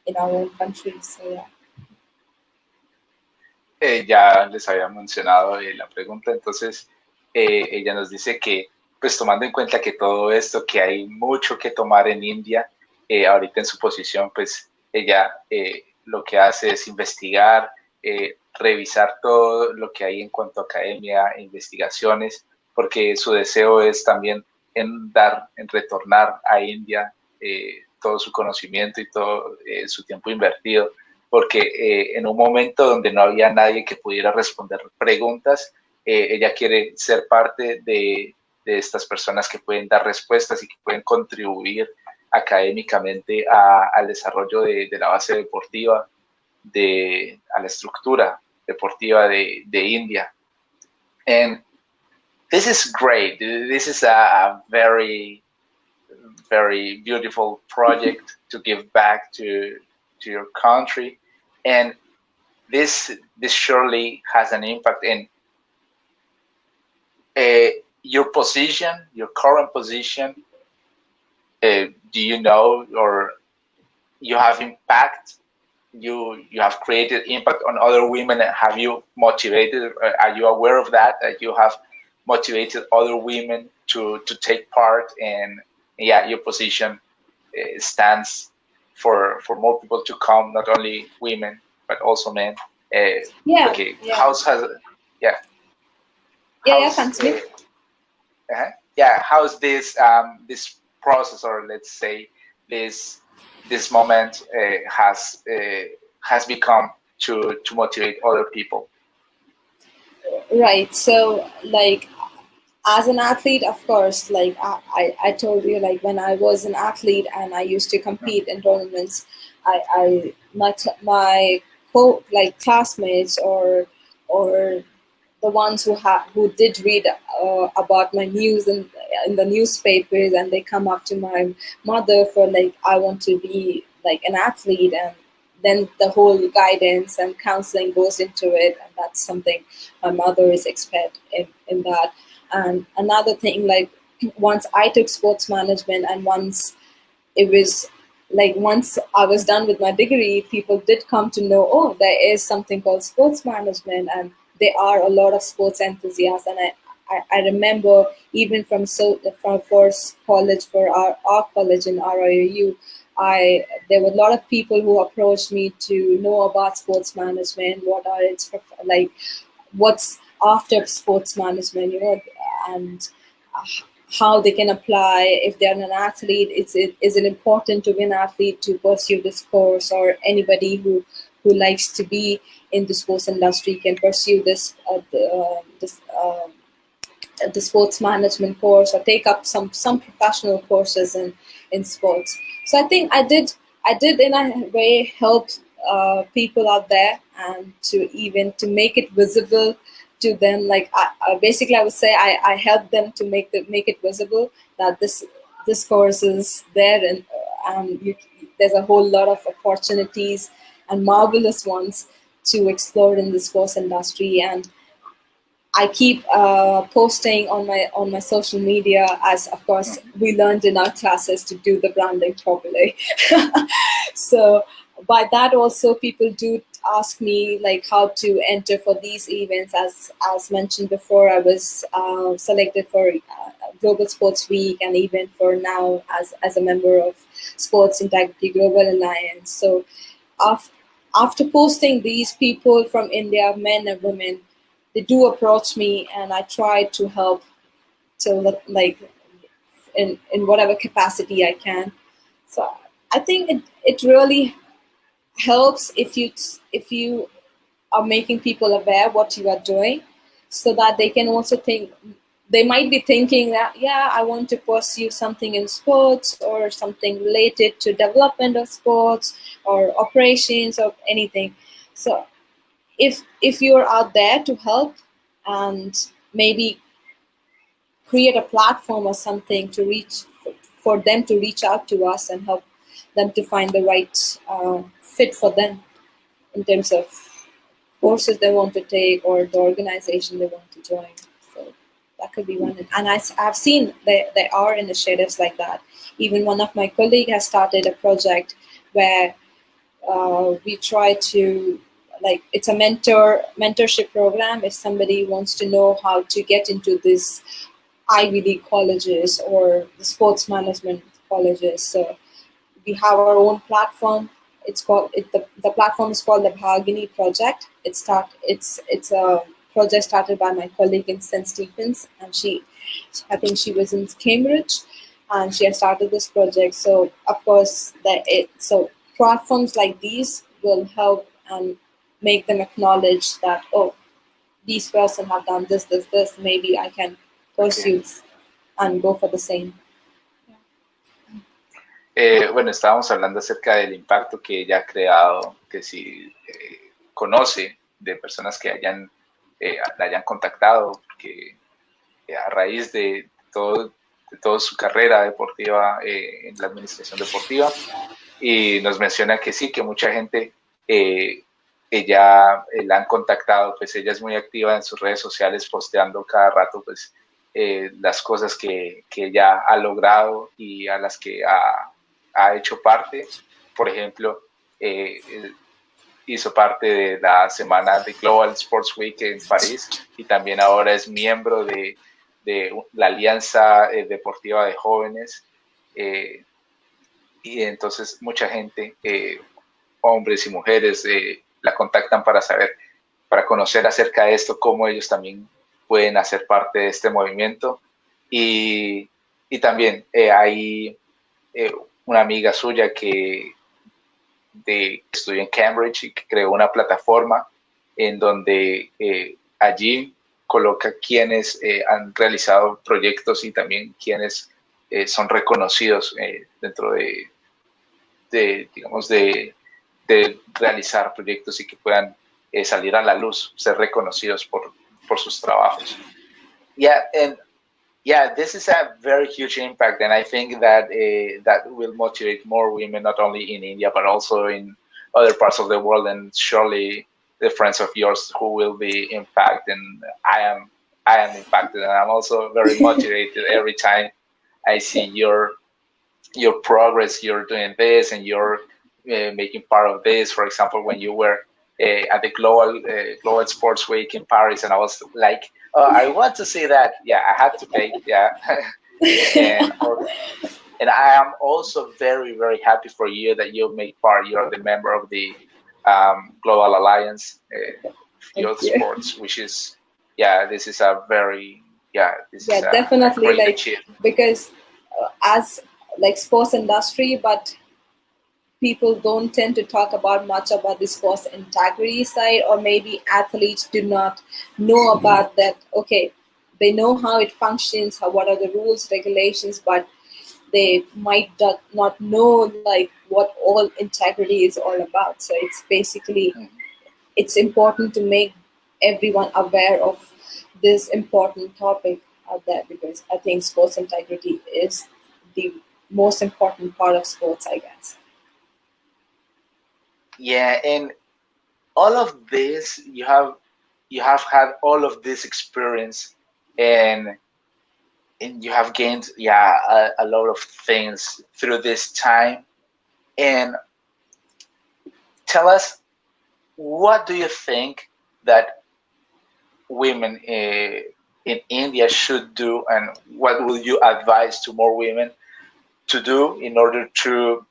in our own country. So yeah. Ya les había mencionado la pregunta, entonces ella nos dice que, pues tomando en cuenta que todo esto, que hay mucho que tomar en India, ahorita en su posición, pues ella lo que hace es investigar, revisar todo lo que hay en cuanto a academia e investigaciones, porque su deseo es también en retornar a India todo su conocimiento y todo su tiempo invertido, porque en un momento donde no había nadie que pudiera responder preguntas, ella quiere ser parte de estas personas que pueden dar respuestas y que pueden contribuir académicamente al desarrollo de la base deportiva, a la estructura deportiva de India. And this is great. This is a very, very beautiful project to give back to your country, and this surely has an impact in your position, your current position. Do you know, or you have impact? You have created impact on other women. Have you motivated? Are you aware of that you have motivated other women to take part? And yeah, your position stands for more people to come, not only women but also men. Okay, yeah. How's how's this this process, or let's say this moment has become to motivate other people? Right. So like, as an athlete, of course, like I told you, like when I was an athlete and I used to compete in tournaments, my classmates or the ones who did read about my news in the newspapers, and they come up to my mother for like, I want to be like an athlete, and then the whole guidance and counseling goes into it, and that's something my mother is expert in that. And another thing, like once I took sports management, and once I was done with my degree, people did come to know, oh, there is something called sports management, and there are a lot of sports enthusiasts. And I remember even from first college, for our college in RIU, there were a lot of people who approached me to know about sports management, what are its like, what's after sports management, and how they can apply if they're an athlete. Is it important to be an athlete to pursue this course, or anybody who likes to be in the sports industry can pursue this the sports management course, or take up some professional courses in sports. So I think I did in a way help people out there, and to make it visible to them. Like basically, I would say I helped them to make it visible that this course is there, and there's a whole lot of opportunities and marvelous ones to explore in the sports industry. And I keep posting on my social media, as of course we learned in our classes to do the branding properly. So by that also people do ask me like how to enter for these events. As mentioned before, I was selected for Global Sports Week, and even for now as a member of Sports Integrity Global Alliance. So after posting, these people from India, men and women, they do approach me, and I try to help to like in whatever capacity I can. So I think it really helps if you are making people aware what you are doing, so that they can also think. They might be thinking that, yeah, I want to pursue something in sports or something related to development of sports or operations or anything. So if you're out there to help and maybe create a platform or something to reach, for them to reach out to us and help them to find the right fit for them in terms of courses they want to take or the organization they want to join. So that could be one. And I've seen there are initiatives like that. Even one of my colleagues has started a project where we try to, like, it's a mentorship program. If somebody wants to know how to get into this Ivy League colleges or the sports management colleges, so we have our own platform. It's called the platform is called the Bhagini Project. It's a project started by my colleague in St. Stephen's, and I think she was in Cambridge, and she has started this project. So of course so platforms like these will help and make them acknowledge that, oh, these person have done this, maybe I can pursue and go for the same. Bueno, estábamos hablando acerca del impacto que ella ha creado, que si conoce de personas que la hayan contactado, que a raíz de toda su carrera deportiva en la administración deportiva, y nos menciona que sí, que mucha gente ella la han contactado, pues ella es muy activa en sus redes sociales, posteando cada rato pues las cosas que ella ha logrado y a las que ha hecho parte. Por ejemplo, hizo parte de la semana de Global Sports Week en París, y también ahora es miembro de la Alianza Deportiva de Jóvenes, y entonces mucha gente, hombres y mujeres, la contactan para conocer acerca de esto, cómo ellos también pueden hacer parte de este movimiento. Y también hay una amiga suya que estudió en Cambridge y que creó una plataforma en donde allí coloca quienes han realizado proyectos y también quienes son reconocidos dentro digamos, de realizar proyectos y que puedan salir a la luz, ser reconocidos por sus trabajos. Yeah, this is a very huge impact, and I think that that will motivate more women, not only in India but also in other parts of the world, and surely the friends of yours who will be impacted. And I am impacted, and I'm also very motivated every time I see your progress. You're doing this, and you're making part of this. For example, when you were at the Global Sports Week in Paris, and I was like, oh, I want to see that. Yeah, I had to pay. Yeah. and I am also very, very happy for you that you make part. You're the member of the Global Alliance Field Sports, which is, this is a very, this is definitely a great like achievement. Because as like sports industry, but people don't tend to talk about much about the sports integrity side, or maybe athletes do not know about that. Okay, they know how it functions, what are the rules, regulations, but they might not know like what all integrity is all about. So it's basically, it's important to make everyone aware of this important topic out there, because I think sports integrity is the most important part of sports, I guess. Yeah, and all of this, you have you have had all of this experience, and you have gained a lot of things through this time. And tell us, what do you think that women in India should do, and what will you advise to more women to do in order to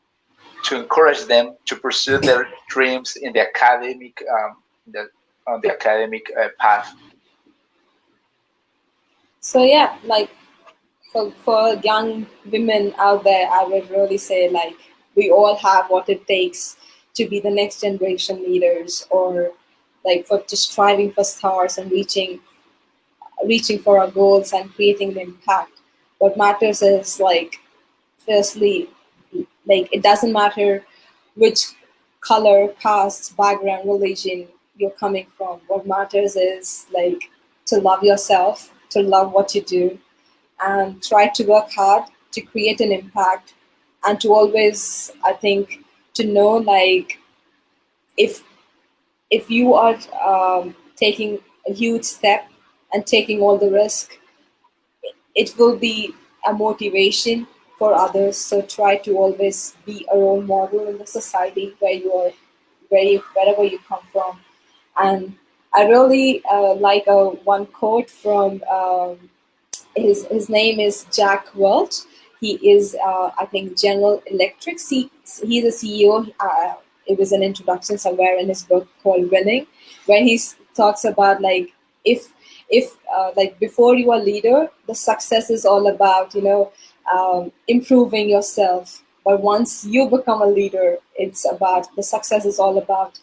encourage them to pursue their dreams in the academic on the academic path? So yeah, like for young women out there, I would really say, like, we all have what it takes to be the next generation leaders, or like for just striving for stars and reaching for our goals and creating an impact. What matters is, like, firstly, like, it doesn't matter which color, caste, background, religion you're coming from. What matters is, like, to love yourself, to love what you do, and try to work hard to create an impact, and to always, I think, to know, like, if you are taking a huge step and taking all the risk, it will be a motivation for others. So try to always be a role model in the society where you are, wherever you come from. And I really like one quote from his name is Jack Welch. He is, I think, General Electric. He's a CEO. It was an introduction somewhere in his book called Winning, where he talks about, like, if like, before you are leader, the success is all about, improving yourself. But once you become a leader, it's about, the success is all about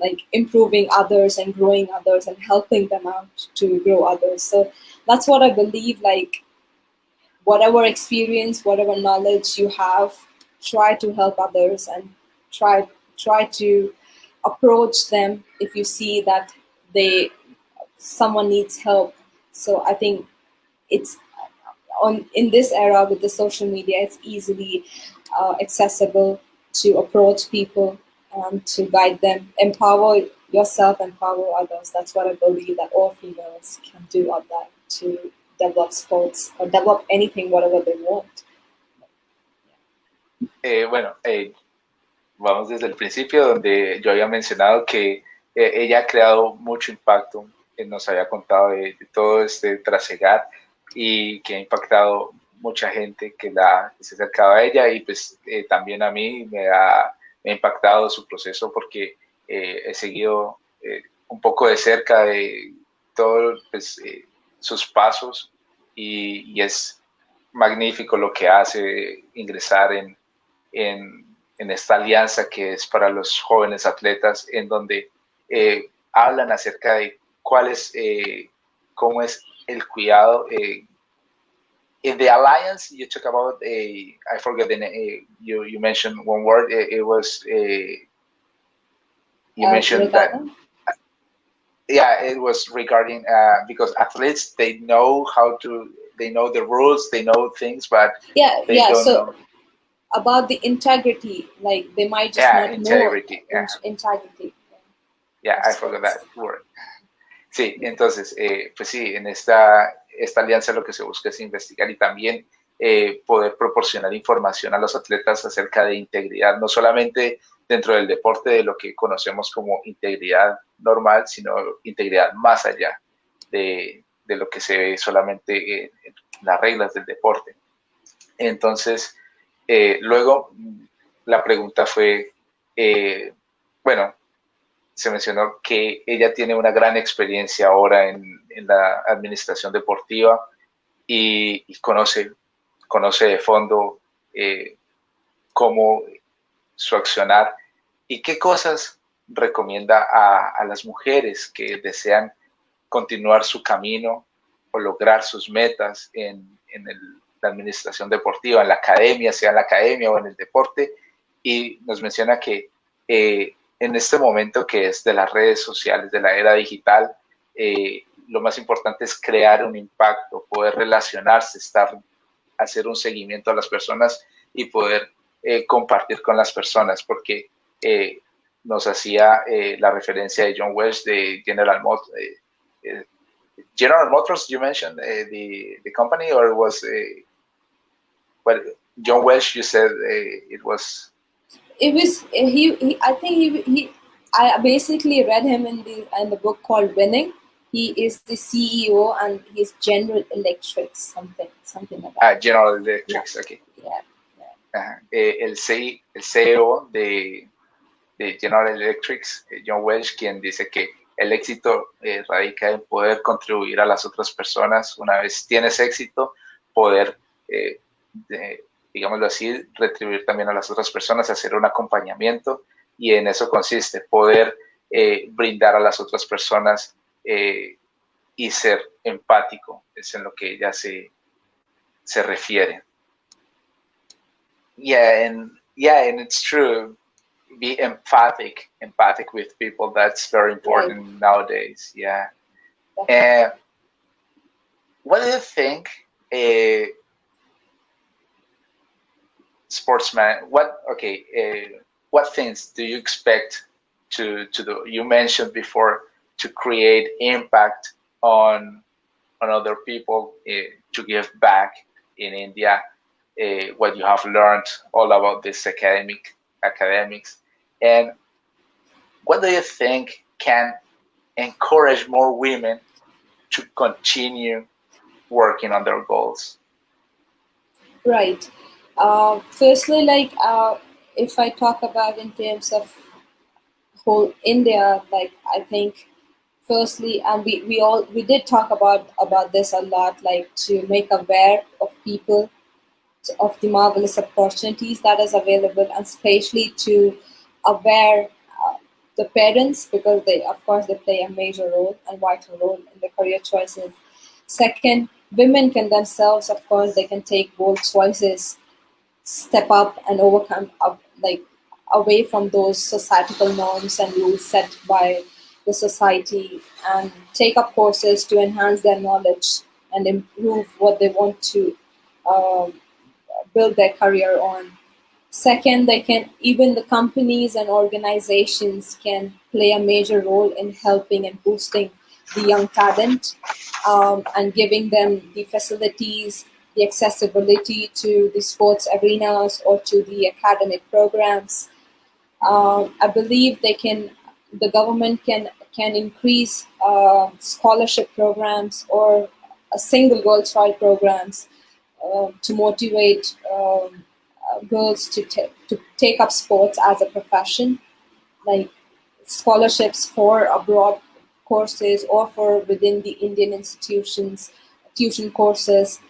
like, improving others and growing others and helping them out to grow others. So that's what I believe. Like, whatever experience, whatever knowledge you have, try to help others, and try to approach them if you see that someone needs help. So I think it's in this era with the social media, it's easily accessible to approach people and to guide them. Empower yourself, empower others. That's what I believe that all females can do out there to develop sports or develop anything, whatever they want. Bueno, vamos desde el principio, donde yo había mencionado que ella ha creado mucho impacto, nos había contado de todo este trasegar, y que ha impactado mucha gente que se acercaba a ella, y pues también a mí me ha impactado su proceso, porque he seguido un poco de cerca de todos sus pasos, y es magnífico lo que hace, ingresar en esta alianza que es para los jóvenes atletas, en donde hablan acerca de cómo es el cuidado. In the alliance, you talk about I forget the name. You mentioned one word. It was you mentioned that. Yeah, it was regarding because athletes, they know the rules, they know things, but they don't know about the integrity. Like, they might just not integrity, know integrity. Yeah, I forgot that word. Sí, entonces, pues sí, en esta alianza lo que se busca es investigar y también poder proporcionar información a los atletas acerca de integridad, no solamente dentro del deporte, de lo que conocemos como integridad normal, sino integridad más allá de lo que se ve solamente en las reglas del deporte. Entonces, luego la pregunta fue, bueno, se mencionó que ella tiene una gran experiencia ahora en la administración deportiva, y conoce de fondo cómo su accionar, y qué cosas recomienda a las mujeres que desean continuar su camino o lograr sus metas en la administración deportiva, en la academia, sea en la academia o en el deporte. Y nos menciona que en este momento que es de las redes sociales, de la era digital, lo más importante es crear un impacto, poder relacionarse, hacer un seguimiento a las personas y poder compartir con las personas, porque nos hacía la referencia de John Welch de General Motors. General Motors, you mentioned the company, or was what John Welch? You said it was. It was he. I think he. I basically read him in the book called Winning. He is the CEO and he's General Electric, something like that. General Electric, yeah. Okay. Yeah. El CEO de General Electric, John Welch, quien dice que el éxito radica en poder contribuir a las otras personas. Una vez tienes éxito, poder, digámoslo así, retribuir también a las otras personas, hacer un acompañamiento, y en eso consiste, poder brindar a las otras personas y ser empático, es en lo que ella se refiere. And it's true. Be empathic with people. That's very important nowadays. Yeah. What do you think, sportsman? What things do you expect to do? You mentioned before, to create impact on other people, to give back in India, what you have learned all about this academics. And what do you think can encourage more women to continue working on their goals? Right. Firstly, like if I talk about in terms of whole India, like I think firstly, and we did talk about this a lot, like to make aware of people of the marvelous opportunities that is available, and especially to aware the parents, because they play a major role and vital role in the career choices. Second, women can themselves, of course, they can take bold choices, step up and overcome away from those societal norms and rules set by the society, and take up courses to enhance their knowledge and improve what they want to build their career on. Second, even the companies and organizations can play a major role in helping and boosting the young talent, and giving them the facilities, the accessibility to the sports arenas or to the academic programs. I believe the government can increase scholarship programs or a single girl child programs to motivate girls to take up sports as a profession, like scholarships for abroad courses or for within the Indian institutions, tuition courses.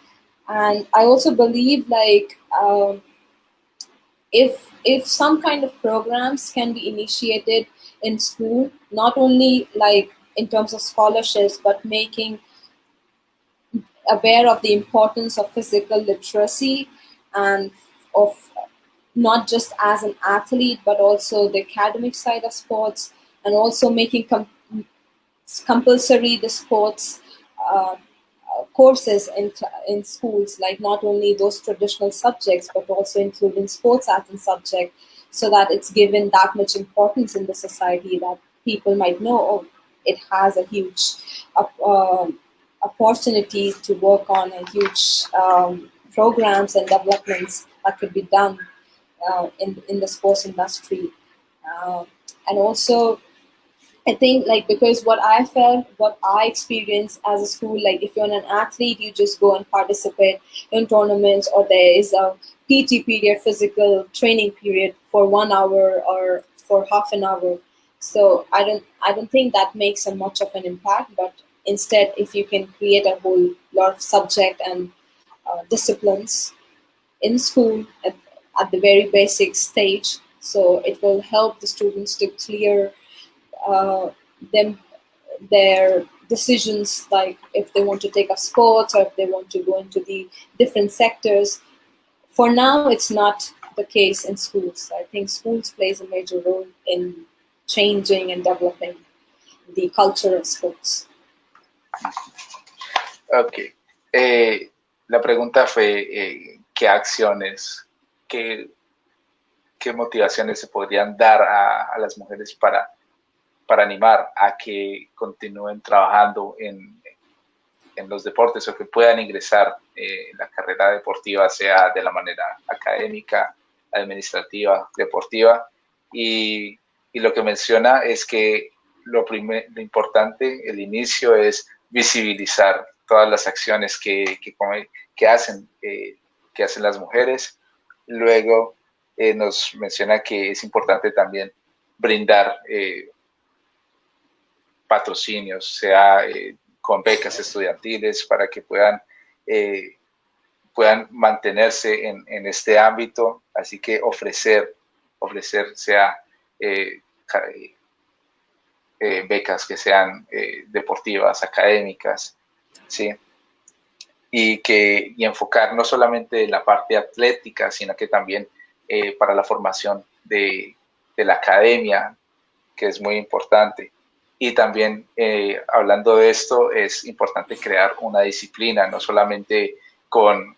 And I also believe if some kind of programs can be initiated in school, not only like in terms of scholarships, but making aware of the importance of physical literacy and of not just as an athlete, but also the academic side of sports, and also making compulsory the sports courses in schools, like not only those traditional subjects, but also including sports as a subject, so that it's given that much importance in the society that people might know, it has a huge opportunity to work on, a huge programs and developments that could be done in the sports industry. And also, I think because what I experienced as a school, if you're an athlete, you just go and participate in tournaments, or there is a PT period, physical training period for 1 hour or for half an hour. So I don't think that makes a much of an impact. But instead, if you can create a whole lot of subject and disciplines in school at the very basic stage, so it will help the students to clear their decisions, like if they want to take up sports or if they want to go into the different sectors. For now, it's not the case in schools. I think schools plays a major role in changing and developing the culture of sports. Ok. La pregunta fue, ¿qué acciones, qué qué motivaciones se podrían dar a las mujeres para animar a que continúen trabajando en los deportes o que puedan ingresar en la carrera deportiva, sea de la manera académica, administrativa, deportiva? Y lo que menciona es que lo importante, el inicio, es visibilizar todas las acciones que hacen las mujeres. Luego nos menciona que es importante también brindar patrocinios, sea con becas estudiantiles, para que puedan mantenerse en este ámbito. Así que ofrecer sea becas que sean deportivas, académicas, ¿sí? Y enfocar no solamente la parte atlética, sino que también para la formación de la academia, que es muy importante. Y también, hablando de esto, es importante crear una disciplina, no solamente con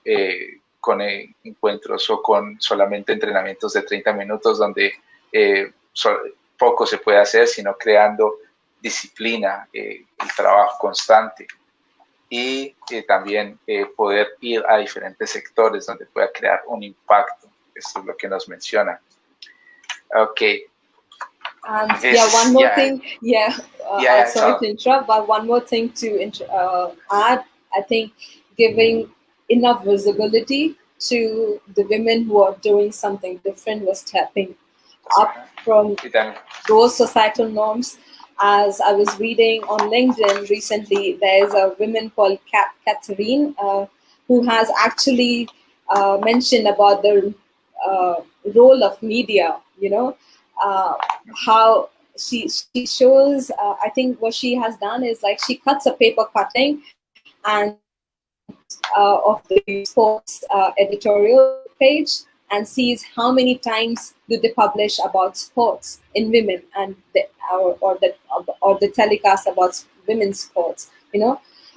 encuentros o con solamente entrenamientos de 30 minutos donde poco se puede hacer, sino creando disciplina, el trabajo constante, y también poder ir a diferentes sectores donde pueda crear un impacto. Esto es lo que nos menciona. Okay. And one more thing. Sorry to interrupt, but one more thing to add. I think giving enough visibility to the women who are doing something different, was stepping up from those societal norms. As I was reading on LinkedIn recently, there's a woman called Catherine who has actually mentioned about the role of media, how she shows, I think what she has done is like she cuts a paper cutting and of the sports editorial page and sees how many times do they publish about sports in women and the telecast about women's sports,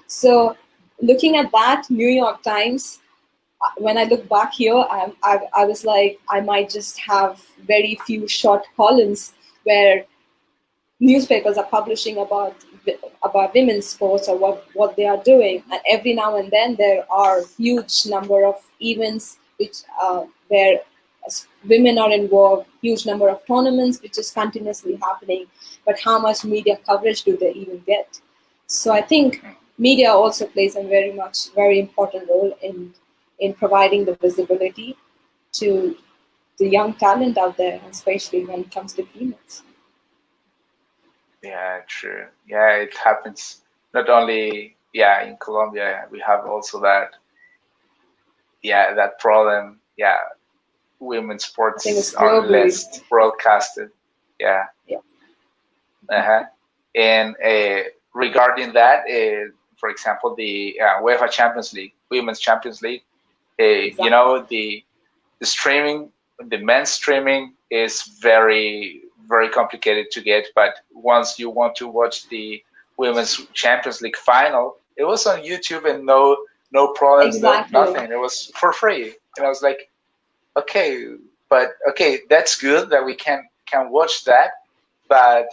So looking at that, New York Times, when I look back here, I was like, I might just have very few short columns where newspapers are publishing about women's sports or what they are doing. And every now and then there are huge number of events which where women are involved, huge number of tournaments which is continuously happening. But how much media coverage do they even get? So I think media also plays a very important role in providing the visibility to the young talent out there, especially when it comes to females. Yeah, true. Yeah, it happens not only in Colombia. We have also that problem. Yeah, women's sports are less broadcasted. Yeah. And regarding that, for example, the UEFA Champions League, Women's Champions League, exactly. The streaming, the men's streaming is very, very complicated to get. But once you want to watch the Women's Champions League final, it was on YouTube and no problems, exactly. Nothing. It was for free. And I was like, okay, that's good that we can watch that, but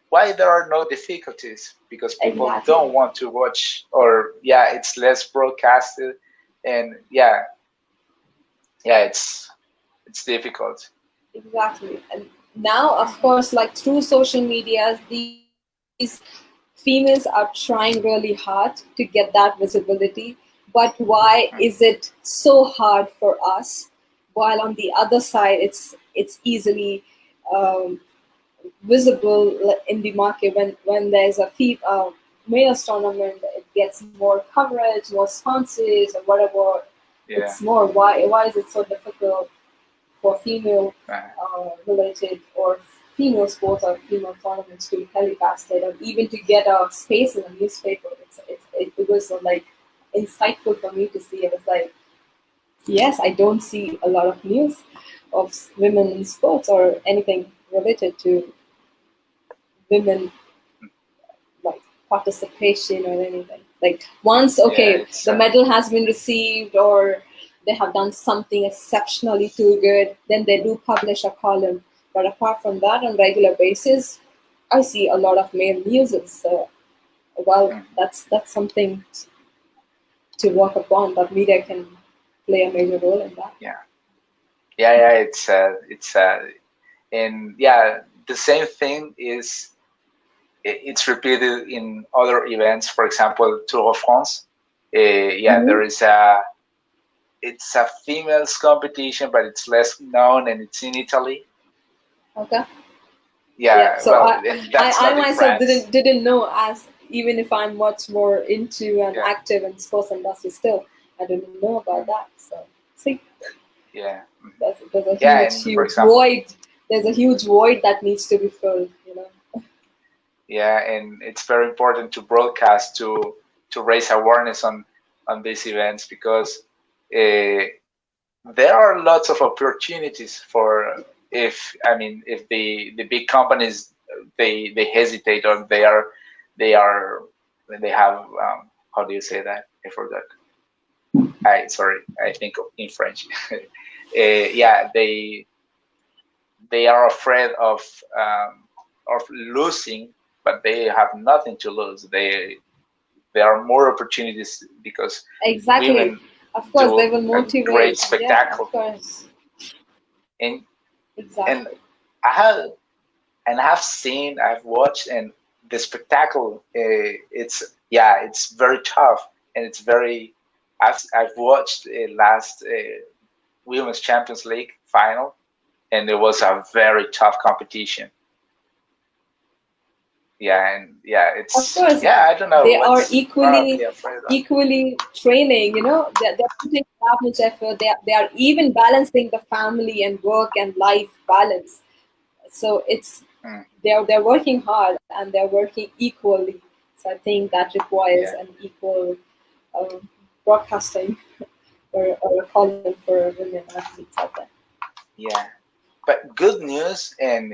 why there are no difficulties? Because people exactly. don't want to watch, or it's less broadcasted, and it's difficult. Exactly. And now, of course, like through social media, these females are trying really hard to get that visibility. But why is it so hard for us? While on the other side, it's easily visible in the market. When there's a males tournament, it gets more coverage, more sponsors, or whatever. Yeah. It's more. Why is it so difficult for female related or female sports or female tournaments to be telecasted, or even to get a space in a newspaper? It was like insightful for me to see. It was like, yes, I don't see a lot of news of women in sports or anything related to women, like participation or anything. Like once, the medal has been received or they have done something exceptionally too good, then they do publish a column. But apart from that, on regular basis, I see a lot of male muses. So, well, that's something to work upon. That media can play a major role in that. Yeah. And yeah, the same thing is it's repeated in other events. For example, Tour de France. There is it's a females competition, but it's less known, and it's in Italy. Okay. So well, I myself didn't know, as even if I'm much more into and active in sports industry still, I didn't know about that. So see, there's a huge void. There's a huge void that needs to be filled. And it's very important to broadcast to raise awareness on these events, because there are lots of opportunities for if the big companies they hesitate, or they have how do you say that? I forgot. I think in French. They are afraid of losing, but they have nothing to lose. There are more opportunities because women, of course, they will motivate. Great spectacle. Yeah, of course. And exactly. And I've watched, and the spectacle. It's very tough, and it's very. I've watched last Women's Champions League final, and it was a very tough competition. It's of course. I don't know. They are equally training. They're putting that much effort. They are even balancing the family and work and life balance. So it's they're working hard, and they're working equally. So I think that requires an equal broadcasting or a calling for women athletes out there. Yeah, but good news, and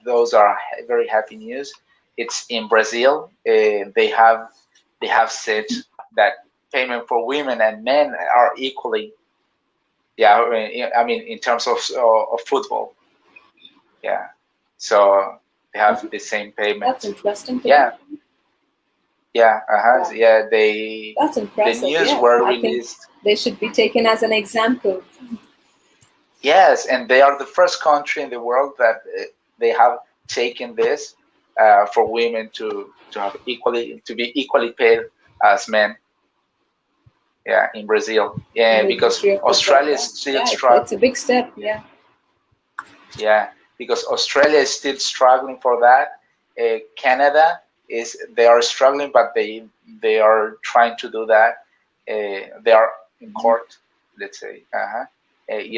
those are very happy news. It's in Brazil. They have said that payment for women and men are equally. In terms of football. So they have the same payment. That's interesting. That's impressive. The news were released. I think they should be taken as an example. Yes, and they are the first country in the world that they have taken this for women to be equally paid as men. In Brazil. Because Australia is still struggling. It's a big step. Because Australia is still struggling for that. Canada they are struggling, but they are trying to do that. They are in court, let's say.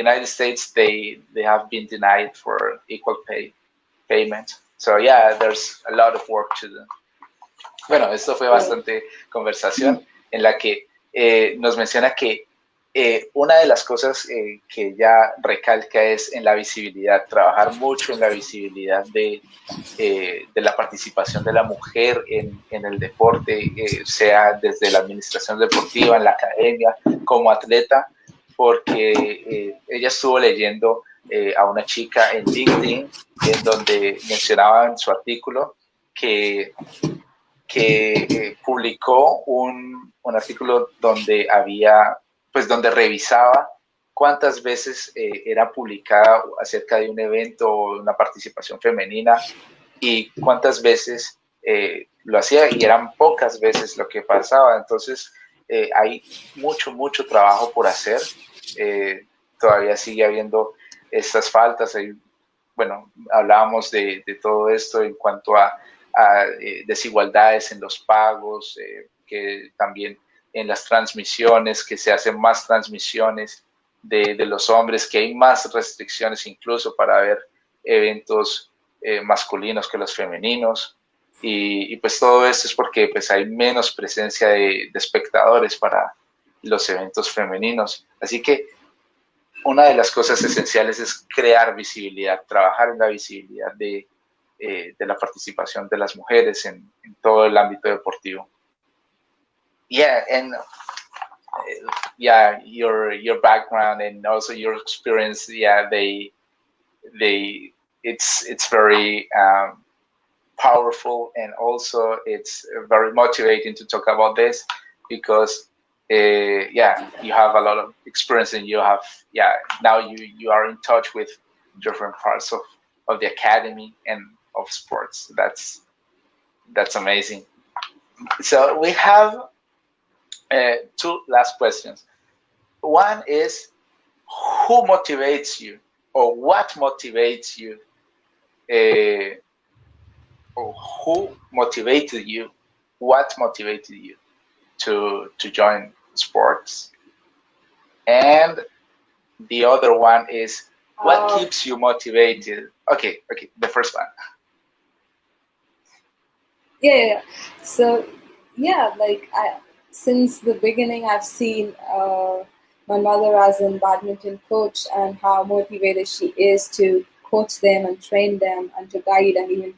United States, they have been denied for equal payment. So there's a lot of work to do. Bueno, esto fue bastante conversación en la que nos menciona que una de las cosas que ella recalca es en la visibilidad, trabajar mucho en la visibilidad de la participación de la mujer en el deporte, sea desde la administración deportiva, en la academia, como atleta, porque ella estuvo leyendo a una chica en LinkedIn, en donde mencionaba en su artículo que publicó un artículo donde donde revisaba cuántas veces era publicada acerca de un evento o una participación femenina y cuántas veces lo hacía, y eran pocas veces lo que pasaba. Entonces hay mucho trabajo por hacer. Todavía sigue habiendo estas faltas. Hablábamos de todo esto en cuanto a desigualdades en los pagos, que también en las transmisiones, que se hacen más transmisiones de los hombres, que hay más restricciones incluso para ver eventos masculinos que los femeninos, y pues todo esto es porque pues hay menos presencia de espectadores para los eventos femeninos. Así que una de las cosas esenciales es crear visibilidad, trabajar en la visibilidad de la participación de las mujeres en todo el ámbito deportivo. yeah, your background and also your experience, yeah, it's very powerful, and also it's very motivating to talk about this, because yeah, you have a lot of experience, and you have, yeah, now you are in touch with different parts of the academy and of sports. That's amazing. So we have two last questions. One is, who motivates you, or what motivates you, or who motivated you, what motivated you to join sports? And the other one is, what keeps you motivated? Okay, the first one. Yeah. So yeah, like since the beginning, I've seen my mother as a badminton coach, and how motivated she is to coach them and train them and to guide and even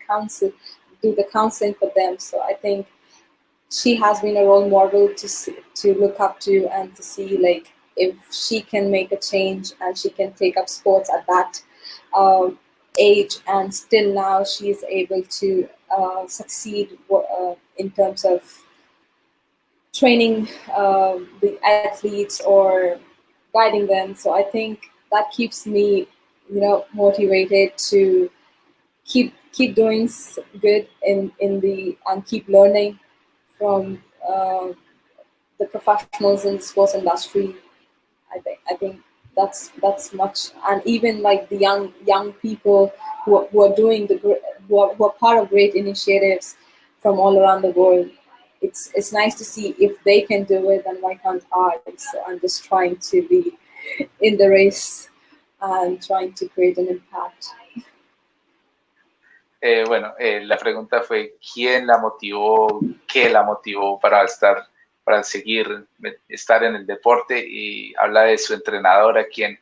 do the counseling for them. So I think she has been a role model to look up to, and to see like if she can make a change and she can take up sports at that age, and still now she is able to succeed in terms of training the athletes or guiding them. So I think that keeps me, motivated to keep doing good in the and keep learning from the professionals in the sports industry. I think that's much, and even like the young people who are doing who are part of great initiatives from all around the world. It's nice to see if they can do it, then why can't I? So I'm just trying to be in the race and trying to create an impact. Bueno, la pregunta fue, ¿quién la motivó? ¿Qué la motivó para seguir, estar en el deporte? Y habla de su entrenadora, quien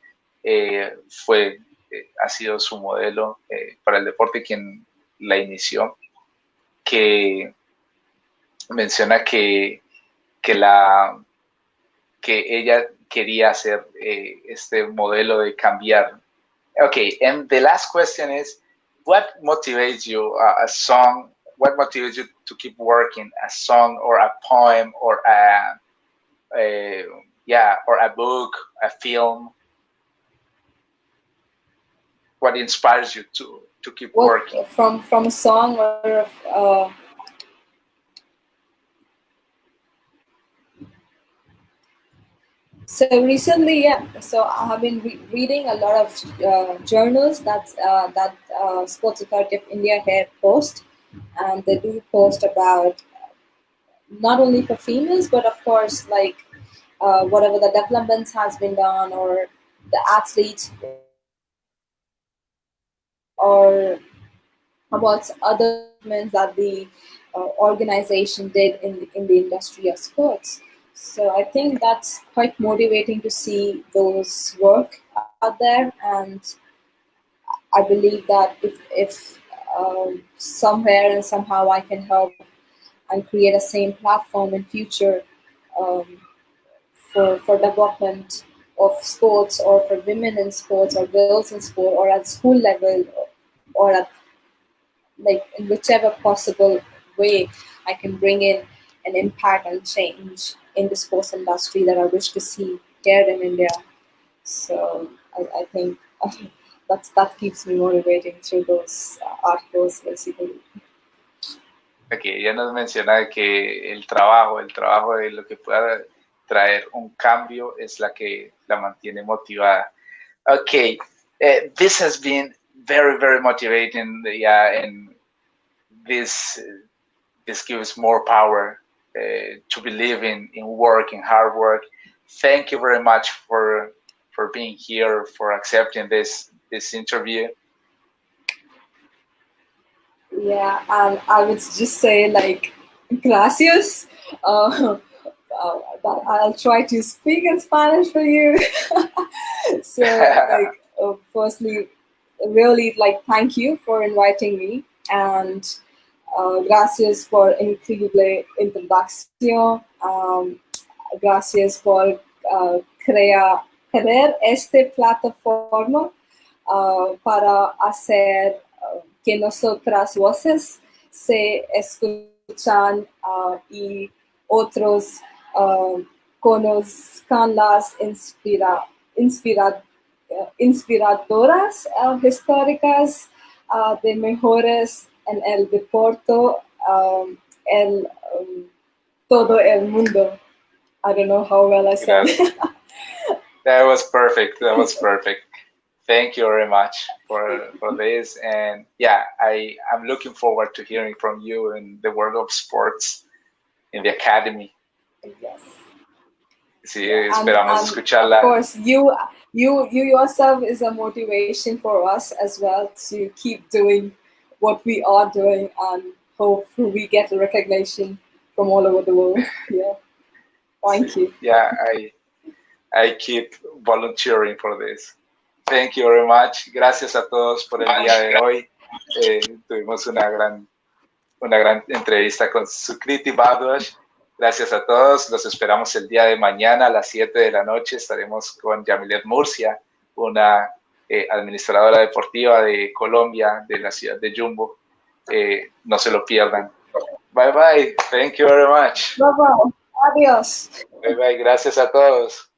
ha sido su modelo para el deporte, quien la inició, que menciona que ella quería hacer este modelo de cambiar. Okay, and the last question is, what motivates you, a song? What motivates you to keep working? A song, or a poem, or or a book, a film? What inspires you to keep working? From a song or So recently, yeah. So I have been reading a lot of journals that Sports Authority of India here post, and they do post about not only for females, but of course, like whatever the developments has been done, or the athletes, or about other movements that the organization did in the industry of sports. So I think that's quite motivating to see those work out there, and I believe that if somewhere and somehow I can help and create a same platform in future for development of sports, or for women in sports, or girls in sport, or at school level, or at like in whichever possible way I can bring in an impact and change in the sports industry that I wish to see here in India. So I think that keeps me motivating through those articles, basically. Ok, ella nos menciona que el trabajo de lo que pueda traer un cambio es la que la mantiene motivada. Okay, this has been very, very motivating, yeah, and this gives more power to believe in work, in hard work. Thank you very much for being here, for accepting this interview. Yeah, and I would just say like gracias. I'll try to speak in Spanish for you. So like firstly, really like thank you for inviting me, and gracias por increíble introducción. Gracias por crear esta plataforma para hacer que nosotras voces se escuchan y otros conozcan las inspiradoras históricas de mujeres en el deporte todo el mundo. I don't know how well I said it. That was perfect. That was perfect. Thank you very much for this. And yeah, I'm looking forward to hearing from you in the world of sports, in the academy. Yes. Sí, esperamos escucharla. Of course, you yourself is a motivation for us as well to keep doing what we are doing and hope we get recognition from all over the world. Yeah. Thank you. Yeah, I keep volunteering for this. Thank you very much. Gracias a todos por el día de hoy. Tuvimos una gran entrevista con Sukriti Bhardwaj. Gracias a todos. Los esperamos el día de mañana a las 7 de la noche. Estaremos con Yamileth Murcia, una administradora deportiva de Colombia, de la ciudad de Yumbo. No se lo pierdan. Bye bye. Thank you very much. Bye bye. Adiós. Bye bye. Gracias a todos.